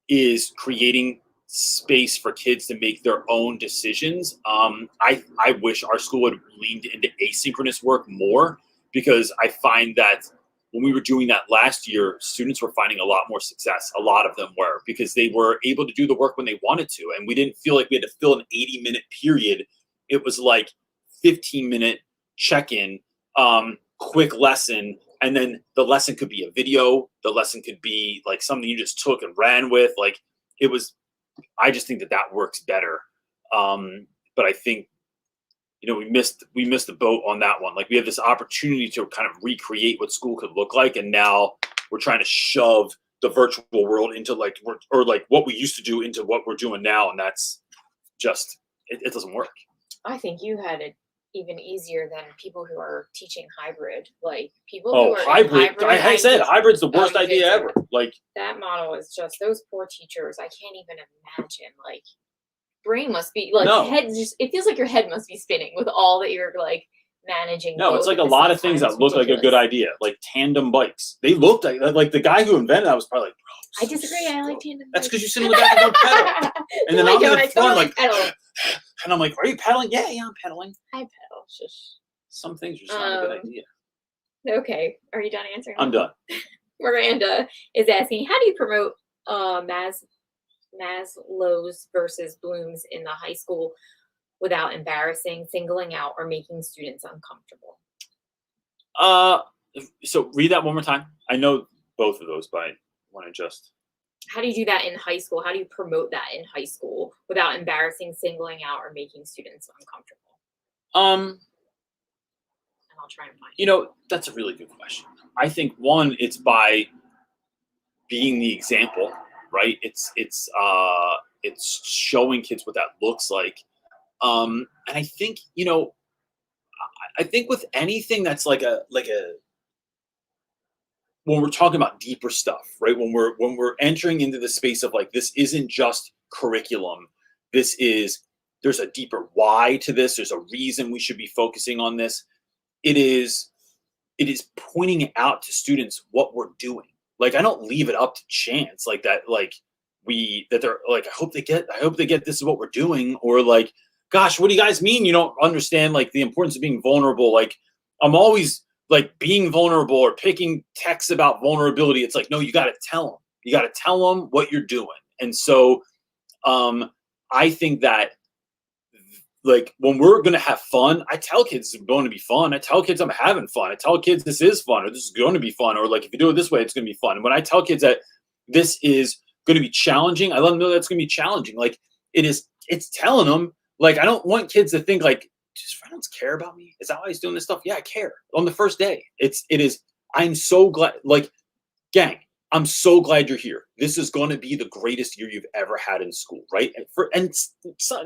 is creating space for kids to make their own decisions. I wish our school had leaned into asynchronous work more, because I find that when we were doing that last year, students were finding a lot more success. A lot of them were, because they were able to do the work when they wanted to. And we didn't feel like we had to fill an 80-minute period. It was like 15-minute check-in, quick lesson. And then the lesson could be a video. The lesson could be like something you just took and ran with. Like I just think that works better. But I think, we missed the boat on that one. Like we have this opportunity to kind of recreate what school could look like. And now we're trying to shove the virtual world into like what we used to do into what we're doing now. And that's just, it doesn't work. I think you had even easier than people who are teaching hybrid. Like people who are hybrid. in hybrid. I said hybrid's the worst idea ever. Like that model is just those poor teachers. I can't even imagine. Like brain must be like head. Just it feels like your head must be spinning with all that you're like managing. No, it's like a lot of things that look like a good idea, like tandem bikes. They looked like the guy who invented that was probably like, bro. I disagree. I like tandem. That's because you sit in the back and don't pedal. And then I'm in the front, like, pedal. And I'm like, are you pedaling? Yeah, I'm pedaling. I pedal. Shush. Some things are just not a good idea. Okay. Are you done answering? I'm done. Miranda is asking, how do you promote Maslow's versus Bloom's in the high school without embarrassing, singling out, or making students uncomfortable? So read that one more time. I know both of those, but I want to just. How do you do that in high school? How do you promote that in high school without embarrassing, singling out, or making students uncomfortable? And I'll try and find. That's a really good question. I think one, it's by being the example, right? It's showing kids what that looks like. And I think, I think with anything that's like a when we're talking about deeper stuff, right? When we're entering into the space of like, this isn't just curriculum. There's a deeper why to this. There's a reason we should be focusing on this. It is pointing out to students what we're doing. Like, I don't leave it up to chance like that. Like they're like, I hope they get, this is what we're doing. Or like, gosh, what do you guys mean? You don't understand like the importance of being vulnerable. Like I'm always like being vulnerable or picking texts about vulnerability. It's like, no, you got to tell them. You got to tell them what you're doing. And so I think that like when we're going to have fun, I tell kids it's going to be fun. I tell kids I'm having fun. I tell kids this is fun or this is going to be fun. Or like, if you do it this way, it's going to be fun. And when I tell kids that this is going to be challenging, I let them know that's going to be challenging. Like it's telling them, like, I don't want kids to think like, does Reynolds care about me? Is that why he's doing this stuff? Yeah, I care. On the first day, it is. I'm so glad. Like, gang, I'm so glad you're here. This is going to be the greatest year you've ever had in school, right? And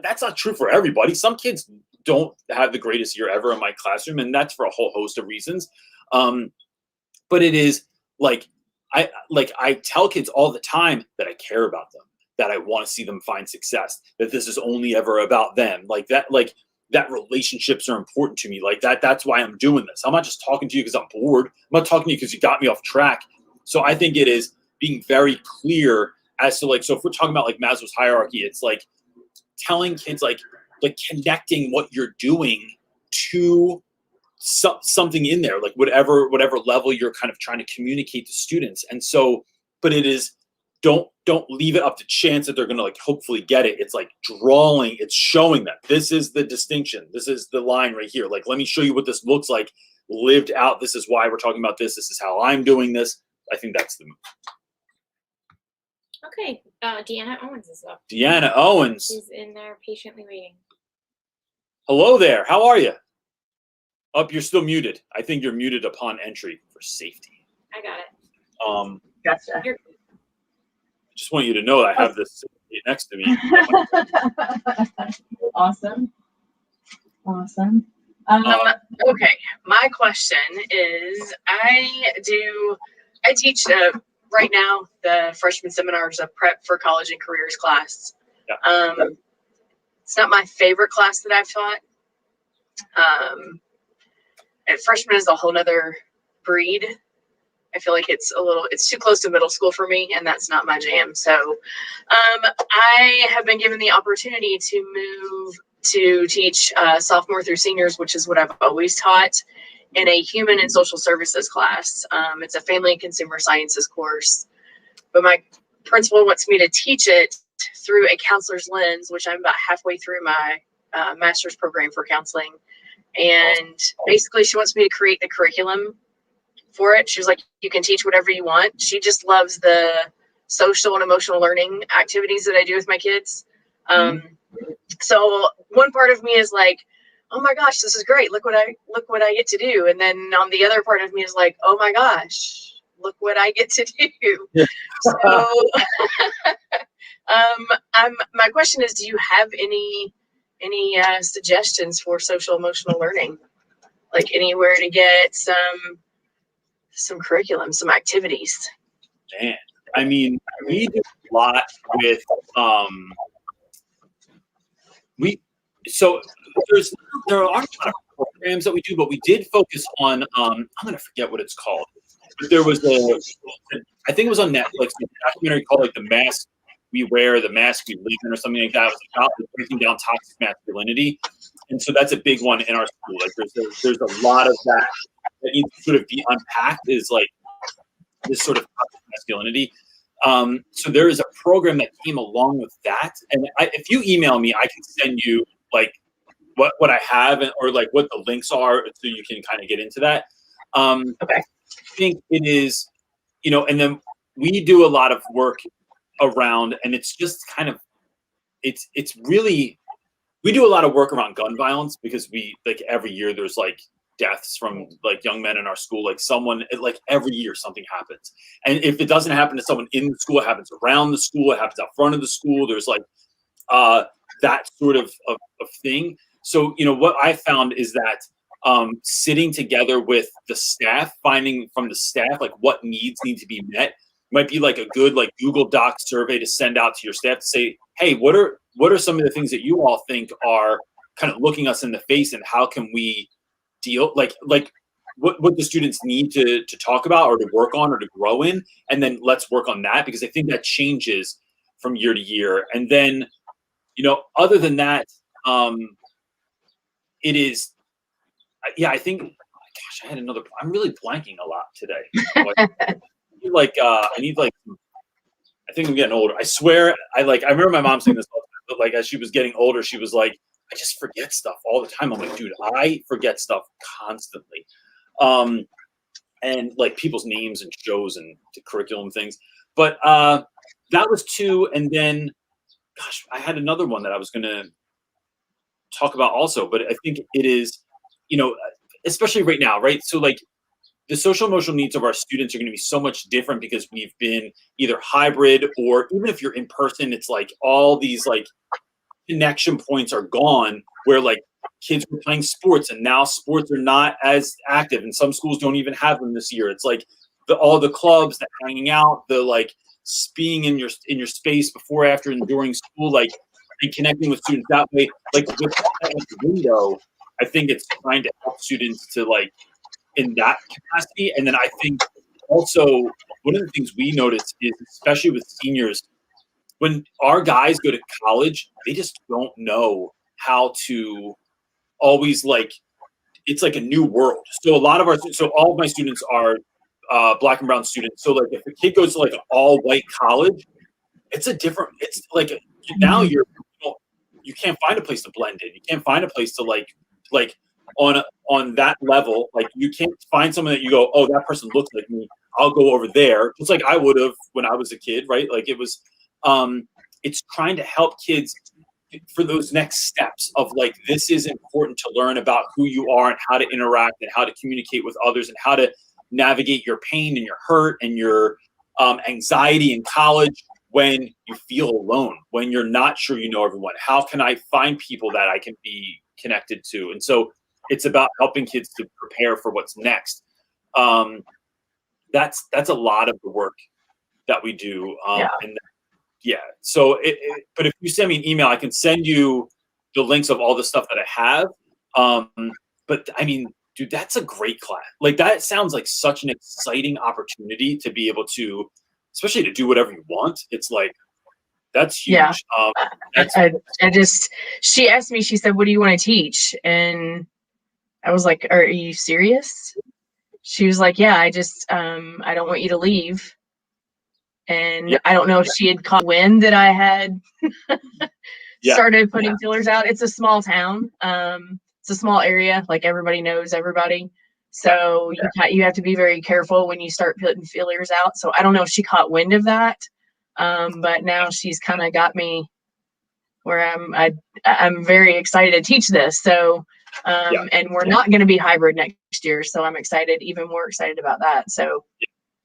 that's not true for everybody. Some kids don't have the greatest year ever in my classroom, and that's for a whole host of reasons. But it is like I tell kids all the time that I care about them, that I want to see them find success, that this is only ever about them, that relationships are important to me. Like that's why I'm doing this. I'm not just talking to you because I'm bored. I'm not talking to you because you got me off track. So I think it is being very clear as to like, so if we're talking about like Maslow's hierarchy, it's like telling kids like connecting what you're doing to something in there, like whatever level you're kind of trying to communicate to students. And so, but it is, don't leave it up to chance that they're going to like hopefully get it. It's like drawing, it's showing them this is the distinction. This is the line right here. Like, let me show you what this looks like lived out. This is why we're talking about this. This is how I'm doing this. I think that's the move. Okay. Deanna Owens is up. Deanna Owens. She's in there patiently waiting. Hello there. How are you? Oh, you're still muted. I think you're muted upon entry for safety. I got it. Gotcha. Just want you to know that I have this next to me. Awesome. Okay, my question is, I teach right now the freshman seminars, a prep for college and careers class. Yeah. It's not my favorite class that I've taught. And freshman is a whole nother breed. I feel like it's too close to middle school for me, and that's not my jam. So I have been given the opportunity to move to teach sophomore through seniors, which is what I've always taught, in a human and social services class. It's a family and consumer sciences course, but my principal wants me to teach it through a counselor's lens, which I'm about halfway through my master's program for counseling. And basically she wants me to create the curriculum for it. She was like, you can teach whatever you want. She just loves the social and emotional learning activities that I do with my kids. So one part of me is like, oh my gosh, this is great. Look what I get to do. And then on the other part of me is like, oh my gosh, look what I get to do. Yeah. So my question is, do you have any any suggestions for social emotional learning, like anywhere to get some curriculum, some activities. Man, I mean, we do a lot with there aren't a lot of programs that we do, but we did focus on I'm gonna forget what it's called. But there was I think it was on Netflix, a documentary called like The Mask We Wear, The Mask We Live In, or something like that. It was about breaking down toxic masculinity. And so that's a big one in our school. Like there's a lot of that needs to sort of be unpacked, is like this sort of toxic masculinity. So there is a program that came along with that. And if you email me, I can send you like what I have, or like what the links are, so you can kind of get into that. Okay. I think it is, and then we do a lot of work around, and it's just kind of, it's really, we do a lot of work around gun violence, because we, like, every year there's like deaths from like young men in our school. Like like every year something happens. And if it doesn't happen to someone in the school, it happens around the school, it happens out front of the school. There's like that sort of thing. So, what I found is that sitting together with the staff, finding from the staff, like what needs need to be met, might be like a good like Google Doc survey to send out to your staff to say, hey, what are some of the things that you all think are kind of looking us in the face, and how can we deal, like what the students need to talk about or to work on or to grow in, and then let's work on that, because I think that changes from year to year. And then, other than that, it is, yeah, I think, gosh, I had another, I'm really blanking a lot today. I think I'm getting older. I swear, I remember my mom saying this all the time, but like as she was getting older, she was like, I just forget stuff all the time. I'm like, dude, I forget stuff constantly. And like people's names and shows and the curriculum things. But that was two. And then, gosh, I had another one that I was going to talk about also, but I think it is, especially right now, right? So like the social emotional needs of our students are going to be so much different, because we've been either hybrid, or even if you're in person, it's like all these like connection points are gone, where like kids were playing sports and now sports are not as active, and some schools don't even have them this year. It's like all the clubs, the hanging out, the like being in your space before, after, and during school, like, and connecting with students that way, like with that window. I think it's trying to help students to like in that capacity. And then I think also one of the things we notice is, especially with seniors, when our guys go to college, they just don't know how to always like, it's like a new world. So all of my students are Black and brown students. So like if a kid goes to like an all white college, it's like now you can't find a place to blend in. You can't find a place to like on that level. Like you can't find someone that you go, oh, that person looks like me, I'll go over there. Just like I would have when I was a kid, right? Like it was, it's trying to help kids for those next steps of like, this is important to learn about who you are and how to interact and how to communicate with others and how to navigate your pain and your hurt and your anxiety in college when you feel alone, when you're not sure you know everyone. How can I find people that I can be connected to? And so it's about helping kids to prepare for what's next. That's a lot of the work that we do. So but if you send me an email, I can send you the links of all the stuff that I have. But I mean, dude, that's a great class. Like that sounds like such an exciting opportunity to be able to, especially to do whatever you want. It's like, that's huge. Yeah. She asked me, she said, what do you want to teach? And I was like, are you serious? She was like, yeah, I don't want you to leave. And I don't know if she had caught wind that I had started putting fillers out. It's a small town. It's a small area. Like everybody knows everybody. So you have to be very careful when you start putting feelers out. So I don't know if she caught wind of that. But now she's kind of got me where I'm very excited to teach this. So, and we're not going to be hybrid next year. So I'm excited, even more excited about that. So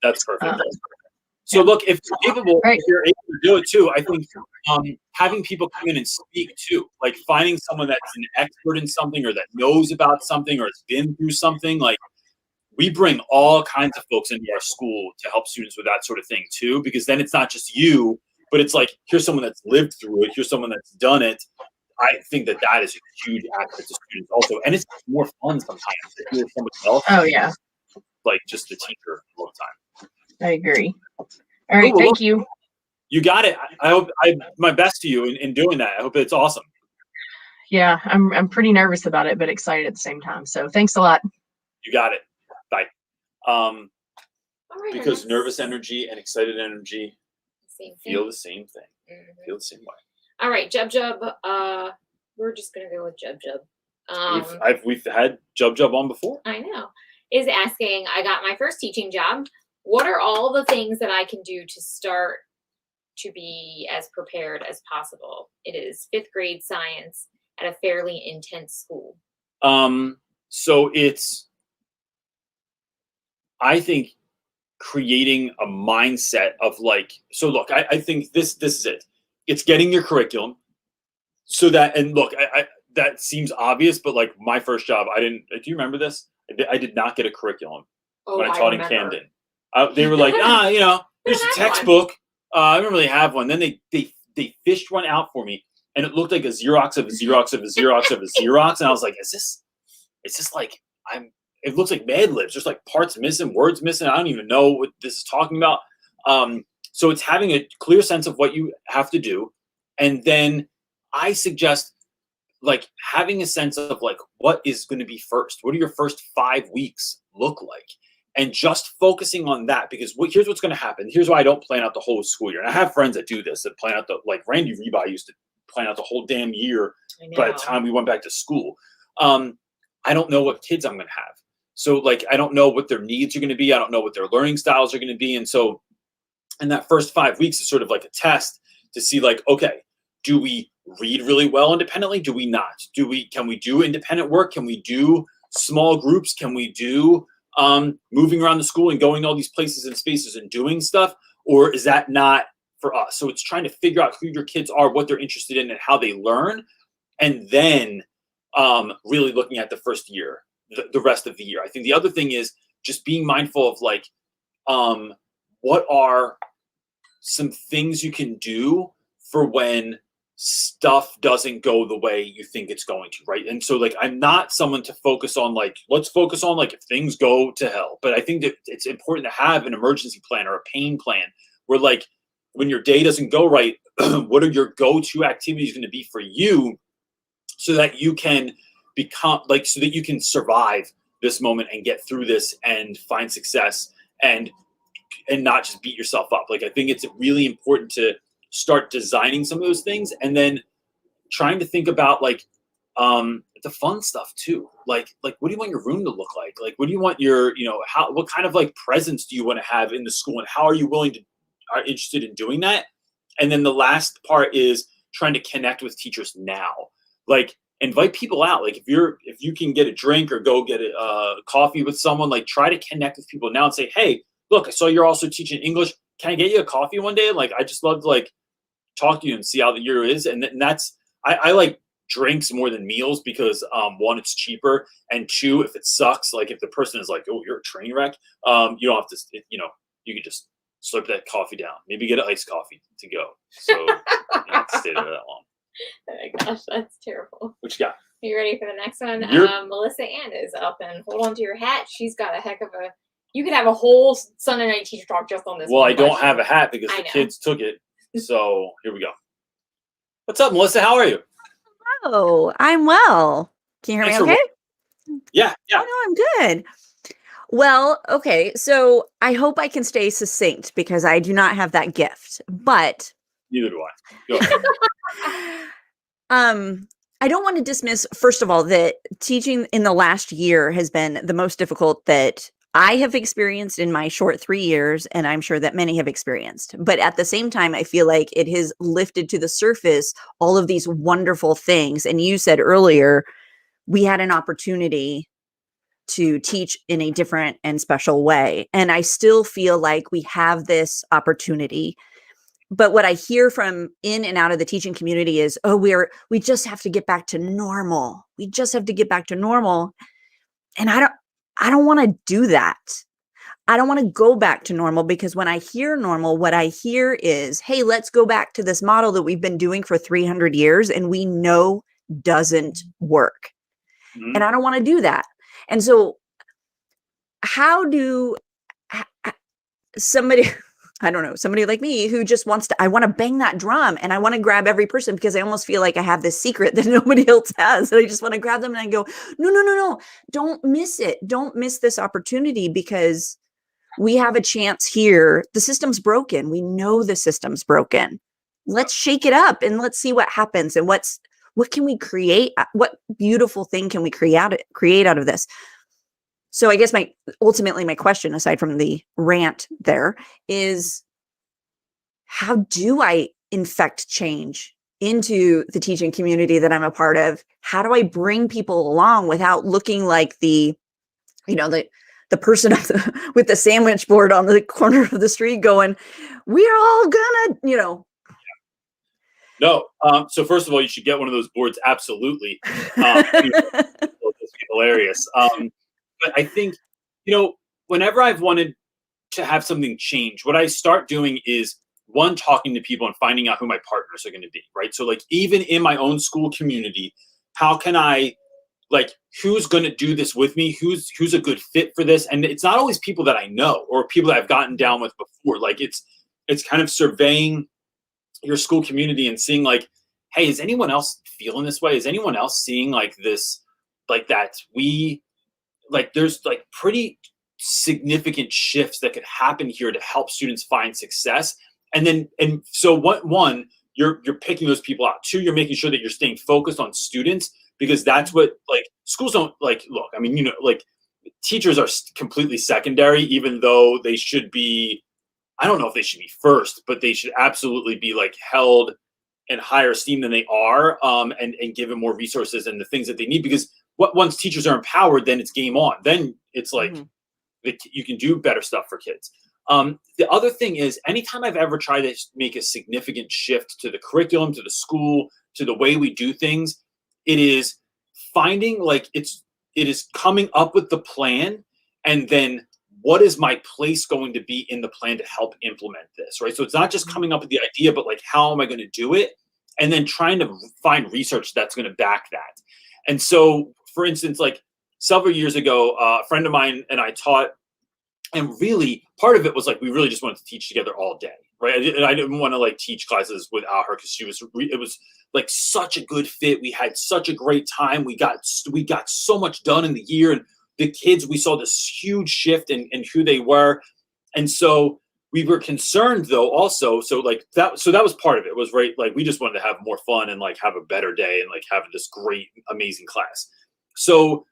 that's perfect. So look, if you're capable, Right. if you're able to do it too, I think having people come in and speak too, like finding someone that's an expert in something or that knows about something or has been through something, like we bring all kinds of folks into our school to help students with that sort of thing too, because then it's not just you, but it's like, here's someone that's lived through it, here's someone that's done it. I think that is a huge asset to students also. And it's more fun sometimes to hear somebody else. Oh yeah, Like just the teacher all the time. I agree. All right, Well, thank you. You got it. I hope my best to you in doing that. I hope it's awesome. Yeah, I'm pretty nervous about it, but excited at the same time. So thanks a lot. You got it. Bye. All right, Because that's nervous energy and excited energy same thing. feel the same thing. Mhm. Feel the same way. All right, Jub. We're just gonna go with Jub. We've had Jub on before. I know. Is asking, I got my first teaching job. What are all the things that I can do to start to be as prepared as possible? It is 5th grade science at a fairly intense school. So it's, I think, creating a mindset of like, so look, I think this is it. It's getting your curriculum so that, and look, I that seems obvious, but like my first job, I didn't, do you remember this? I did not get a curriculum when I taught in Camden. They were like, here's a textbook. I don't really have one. Then they fished one out for me, and it looked like a Xerox of a Xerox of a Xerox of a Xerox, and I was like, is this like it looks like Mad Libs. There's like parts missing, words missing. I don't even know what this is talking about. So it's having a clear sense of what you have to do, and then I suggest like having a sense of like what is going to be first. What do your first 5 weeks look like? And just focusing on that, because here's what's going to happen. Here's why I don't plan out the whole school year. And I have friends that do this, that plan out like Randy Rebaugh used to plan out the whole damn year by the time we went back to school. I don't know what kids I'm going to have. So like, I don't know what their needs are going to be. I don't know what their learning styles are going to be. And so in that first 5 weeks is sort of like a test to see like, okay, do we read really well independently? Do we not? Can we do independent work? Can we do small groups? Can we do moving around the school and going to all these places and spaces and doing stuff? Or is that not for us? So it's trying to figure out who your kids are, what they're interested in, and how they learn. And then really looking at the first year, the rest of the year. I think the other thing is just being mindful of like, what are some things you can do for when stuff doesn't go the way you think it's going to, right? And so like, I'm not someone to focus on like, let's focus on like if things go to hell. But I think that it's important to have an emergency plan or a pain plan where like, when your day doesn't go right, what are your go-to activities going to be for you so that you can become like, so that you can survive this moment and get through this and find success and not just beat yourself up. Like, I think it's really important to start designing some of those things and then trying to think about like the fun stuff too. Like what do you want your room to look like? Like, what do you want your, what kind of like presence do you want to have in the school and how are you are interested in doing that? And then the last part is trying to connect with teachers now. Like, invite people out. Like if you can get a drink or go get a coffee with someone, like try to connect with people now and say, hey, look, I saw you're also teaching English. Can I get you a coffee one day? Like, I just love to like talk to you and see how the year is. And that's, I like drinks more than meals because one, it's cheaper. And two, if it sucks, like if the person is like, oh, you're a train wreck, you don't have to, you can just slurp that coffee down. Maybe get an iced coffee to go. So you don't have to stay there that long. Oh my gosh, that's terrible. What you got? Are you ready for the next one? Melissa Ann is up, and hold on to your hat. She's got a heck of a. You could have a whole Sunday night teacher talk just on this. Well, I don't have a hat because the kids took it. So here we go. What's up, Melissa? How are you? Oh, I'm well. Can you hear me okay? Yeah. Oh, no, I'm good. Well, okay. So I hope I can stay succinct because I do not have that gift, but neither do I. Go ahead. I don't want to dismiss, first of all, that teaching in the last year has been the most difficult that I have experienced in my short 3 years, and I'm sure that many have experienced. But at the same time, I feel like it has lifted to the surface all of these wonderful things. And you said earlier, we had an opportunity to teach in a different and special way. And I still feel like we have this opportunity. But what I hear from in and out of the teaching community is, oh, we just have to get back to normal. We just have to get back to normal. And I don't want to do that. I don't want to go back to normal, because when I hear normal, what I hear is, hey, let's go back to this model that we've been doing for 300 years and we know doesn't work. Mhm. And I don't want to do that. And so how do somebody, I don't know, somebody like me who just wants to, I want to bang that drum and I want to grab every person, because I almost feel like I have this secret that nobody else has. And I just want to grab them and I go, no, don't miss it. Don't miss this opportunity, because we have a chance here. The system's broken. We know the system's broken. Let's shake it up and let's see what happens. And what can we create? What beautiful thing can we create out of this? So I guess ultimately my question, aside from the rant there, is how do I infect change into the teaching community that I'm a part of? How do I bring people along without looking like the person with the sandwich board on the corner of the street going, we're all gonna, No. So first of all, you should get one of those boards. Absolutely. It's hilarious. But I think, whenever I've wanted to have something change, what I start doing is, one, talking to people and finding out who my partners are going to be, right? So like, even in my own school community, how can I, like, who's going to do this with me? Who's a good fit for this? And it's not always people that I know or people that I've gotten down with before. Like, it's kind of surveying your school community and seeing like, hey, is anyone else feeling this way? Is anyone else seeing like this, like that there's like pretty significant shifts that could happen here to help students find success. And so one, you're picking those people out. Two, you're making sure that you're staying focused on students, because that's what, like, schools don't, like, look, I mean, like, teachers are completely secondary, even though they should be, I don't know if they should be first, but they should absolutely be like held in higher esteem than they are, and given more resources and the things that they need, because once teachers are empowered, then it's game on. Then it's like, you can do better stuff for kids. The other thing is, anytime I've ever tried to make a significant shift to the curriculum, to the school, to the way we do things, it is finding, like, it is coming up with the plan, and then what is my place going to be in the plan to help implement this, right? So it's not just coming up with the idea, but like, how am I going to do it? And then trying to find research that's going to back that. And so, for instance, like several years ago, a friend of mine and I taught, and really part of it was like, we really just wanted to teach together all day, right? I didn't want to like teach classes without her, because it was like such a good fit. We had such a great time. We got so much done in the year, and the kids, we saw this huge shift in who they were. And so we were concerned though also. So that was part of it, was, right, like, we just wanted to have more fun and like have a better day and like have this great, amazing class. So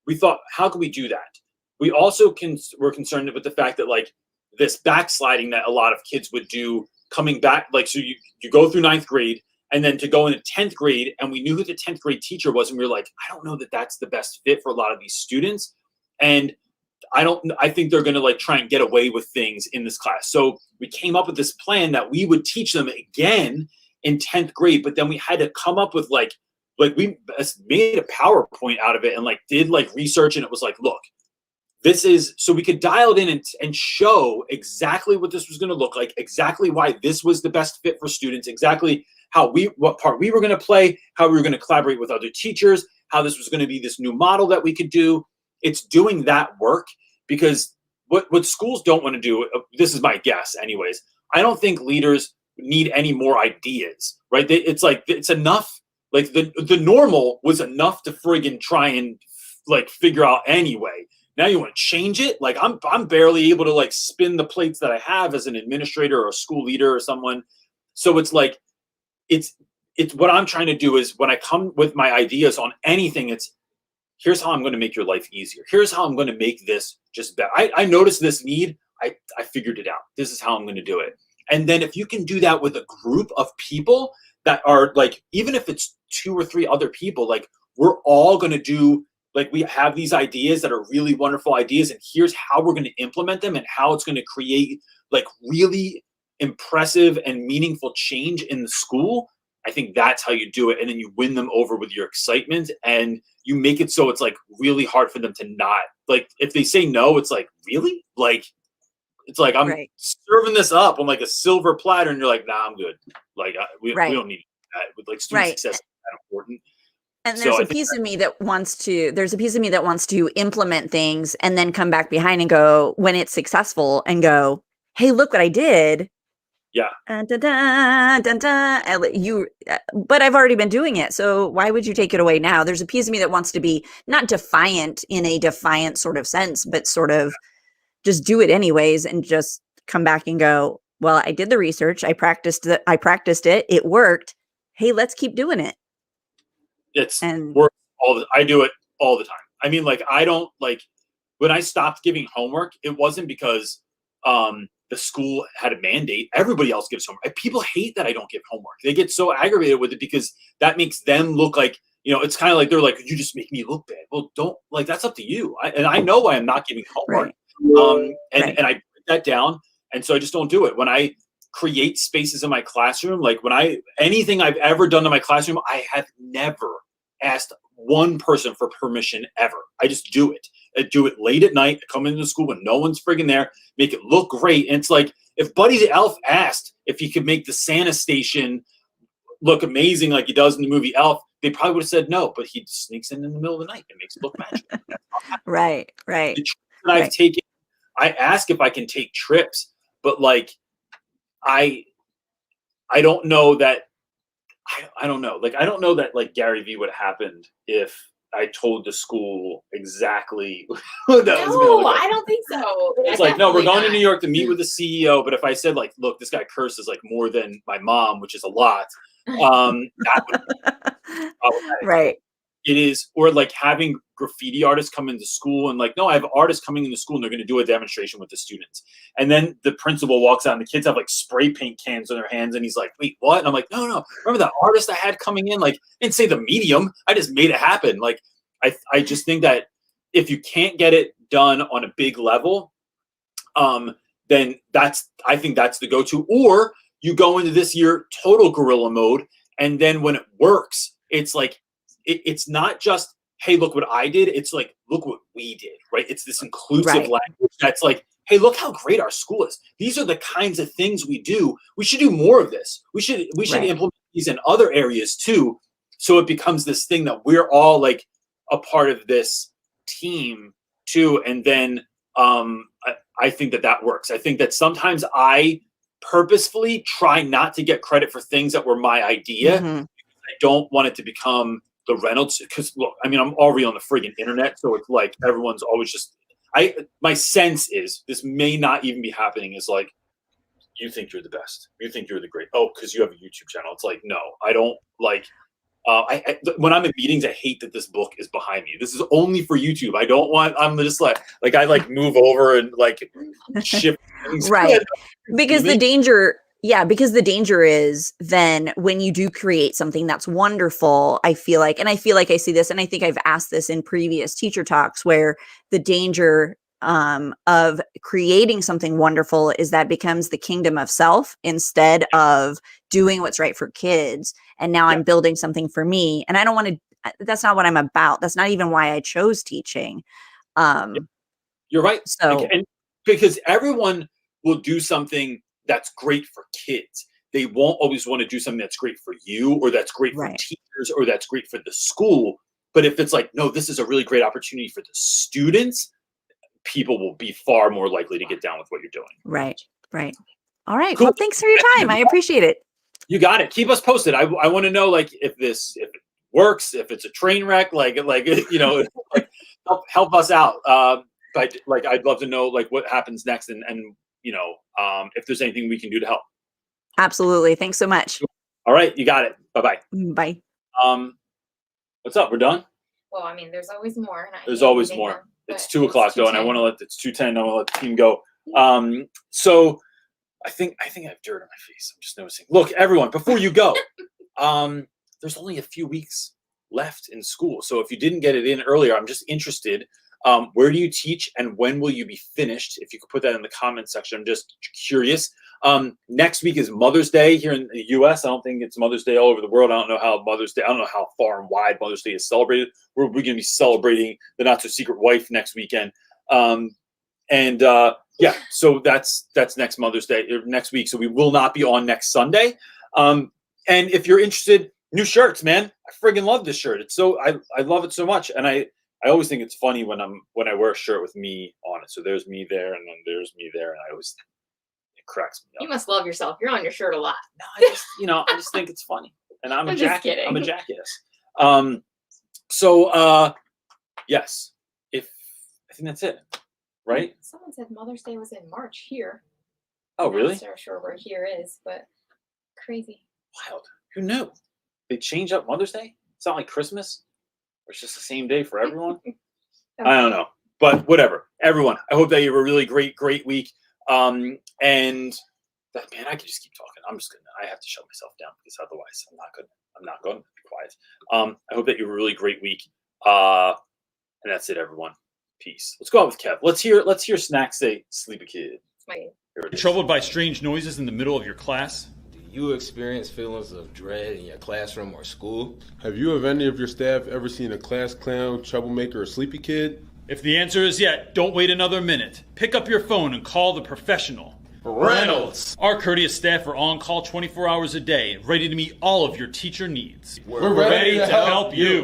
we thought, how can we do that? We also were concerned with the fact that, like, this backsliding that a lot of kids would do coming back, like, so you go through 9th grade and then to go into 10th grade, and we knew who the 10th grade teacher was, and we were like, I don't know that that's the best fit for a lot of these students. And I think they're going to like try and get away with things in this class. So we came up with this plan that we would teach them again in 10th grade, but then we had to come up with like we made a PowerPoint out of it and like did like research, and it was like, look, this is, so we could dial it in and show exactly what this was going to look like, exactly why this was the best fit for students, exactly what part we were going to play, how we were going to collaborate with other teachers, how this was going to be this new model that we could do. It's doing that work, because what schools don't want to do, this is my guess anyways, I don't think leaders need any more ideas, right? It's like, it's enough, like the normal was enough to friggin' try and like figure out anyway. Now you want to change it? Like, I'm barely able to like spin the plates that I have as an administrator or a school leader or someone. So it's like, it's what I'm trying to do is, when I come with my ideas on anything, it's, here's how I'm going to make your life easier. Here's how I'm going to make this just better. I noticed this need. I figured it out. This is how I'm going to do it. And then if you can do that with a group of people that are like, even if it's 2 or 3 other people, like, we're all going to do like we have these ideas that are really wonderful ideas, and here's how we're going to implement them and how it's going to create like really impressive and meaningful change in the school. I think that's how you do it. And then you win them over with your excitement, and you make it so it's like really hard for them to not, like, if they say no, it's like, really? Like, it's like, I'm serving this up on like a silver platter, and you're like, nah, I'm good. Like, we don't need that. With like student success, is that important. And there's a piece of me that wants to implement things and then come back behind and go, when it's successful, and go, hey, look what I did. Yeah. But I've already been doing it. So why would you take it away now? There's a piece of me that wants to be not defiant in a defiant sort of sense, but sort of just do it anyways and just come back and go, well, I did the research. I practiced it. It worked. Hey, let's keep doing it. Works I do it all the time. I mean, like, I don't, like, when I stopped giving homework, it wasn't because the school had a mandate. Everybody else gives homework. People hate that I don't give homework. They get so aggravated with it because that makes them look like, you know, it's kind of like they're like, you just make me look bad. Well, don't, like, that's up to you. And I know why I'm not giving homework. And I put that down. And so I just don't do it. When I create spaces in my classroom, like anything I've ever done in my classroom, I have never asked one person for permission ever. I just do it. I do it late at night. I come into school when no one's friggin' there, make it look great. And it's like, if Buddy the Elf asked if he could make the Santa station look amazing like he does in the movie Elf, they probably would have said no, but he sneaks in the middle of the night and makes it look magical. Right. The trips that I've taken, I ask if I can take trips, but like, I don't know that, I don't know. Like, I don't know that like Gary Vee would have happened if I told the school exactly what that was going to look like. I don't think so. It's like, no, we're going to New York to meet with the CEO. But if I said like, look, this guy curses like more than my mom, which is a lot, that would be right. It is, or like having graffiti artists come into school and like, no, I have artists coming into school and they're going to do a demonstration with the students. And then the principal walks out and the kids have like spray paint cans in their hands. And he's like, wait, what? And I'm like, no. Remember that artist I had coming in? Like, I didn't say the medium. I just made it happen. Like, I just think that if you can't get it done on a big level, then I think that's the go-to. Or you go into this year total guerrilla mode. And then when it works, it's like, it's not just, hey, look what I did. It's like, look what we did, right? It's this inclusive language that's like, hey, look how great our school is. These are the kinds of things we do. We should do more of this. We should implement these in other areas too. So it becomes this thing that we're all like a part of this team too. And then I think that works. I think that sometimes I purposefully try not to get credit for things that were my idea. Mm-hmm. I don't want it to become the Reynolds, because look, I mean, I'm already on the friggin' internet, so it's like everyone's always just. My sense is this may not even be happening. Is like, you think you're the best, you think you're the great. Oh, because you have a YouTube channel. It's like, no, I don't like. When I'm in meetings, I hate that this book is behind me. This is only for YouTube. I don't want. I'm just like I like move over and like shift things. Right, because the danger. Yeah, because the danger is then when you do create something that's wonderful, I feel like I see this, and I think I've asked this in previous teacher talks, where the danger of creating something wonderful is that becomes the kingdom of self instead of doing what's right for kids. And now I'm building something for me, and I don't want to. That's not what I'm about. That's not even why I chose teaching. You're right. So, and because everyone will do something that's great for kids. They won't always want to do something that's great for you, or that's great for teachers, or that's great for the school. But if it's like, no, this is a really great opportunity for the students, people will be far more likely to get down with what you're doing. Right. All right. Cool. Well, thanks for your time. I appreciate it. You got it. Keep us posted. I want to know, like, if it works, if it's a train wreck, like you know, like, help us out. But like, I'd love to know like what happens next, and you know, if there's anything we can do to help. Absolutely. Thanks so much. All right. You got it. Bye-bye. Bye. What's up? We're done? Well, I mean, there's always more. There's always more. It's 2:00 though, and I want to it's 2:10. I want to let the team go. So I think I have dirt on my face. I'm just noticing. Look, everyone, before you go, there's only a few weeks left in school. So if you didn't get it in earlier, I'm just interested. Where do you teach and when will you be finished? If you could put that in the comments section, I'm just curious. Next week is Mother's Day here in the US. I don't think it's Mother's Day all over the world. I don't know how Mother's Day, I don't know how far and wide Mother's Day is celebrated. We're going to be celebrating the Not So Secret Wife next weekend. Yeah, so that's next Mother's Day, or next week. So we will not be on next Sunday. And if you're interested, new shirts, man. I friggin' love this shirt. It's so, I love it so much. And I always think it's funny when I wear a shirt with me on it. So there's me there, and then there's me there, and it cracks me up. You must love yourself. You're on your shirt a lot. No, I just think it's funny, and I'm a jackass. I'm a jackass. Yes, I think that's it, right? Someone said Mother's Day was in March here. Oh, I'm really? not so sure where here is, but crazy. Wild. Who knew? They changed up Mother's Day. It's not like Christmas. Or it's just the same day for everyone. Okay. I don't know, but whatever. Everyone, I hope that you have a really great week. And that, man, I can just keep talking. I have to shut myself down because otherwise I'm not going to be quiet. I hope that you have a really great week. And that's it, everyone. Peace. Let's go out with Kev. Let's hear Snack say "Sleepy Kid." Troubled by strange noises in the middle of your class? Do you experience feelings of dread in your classroom or school? Have you or any of your staff ever seen a class clown, troublemaker, or sleepy kid? If the answer is yes, don't wait another minute. Pick up your phone and call the professional. Reynolds! Our courteous staff are on call 24 hours a day, ready to meet all of your teacher needs. We're ready to help you.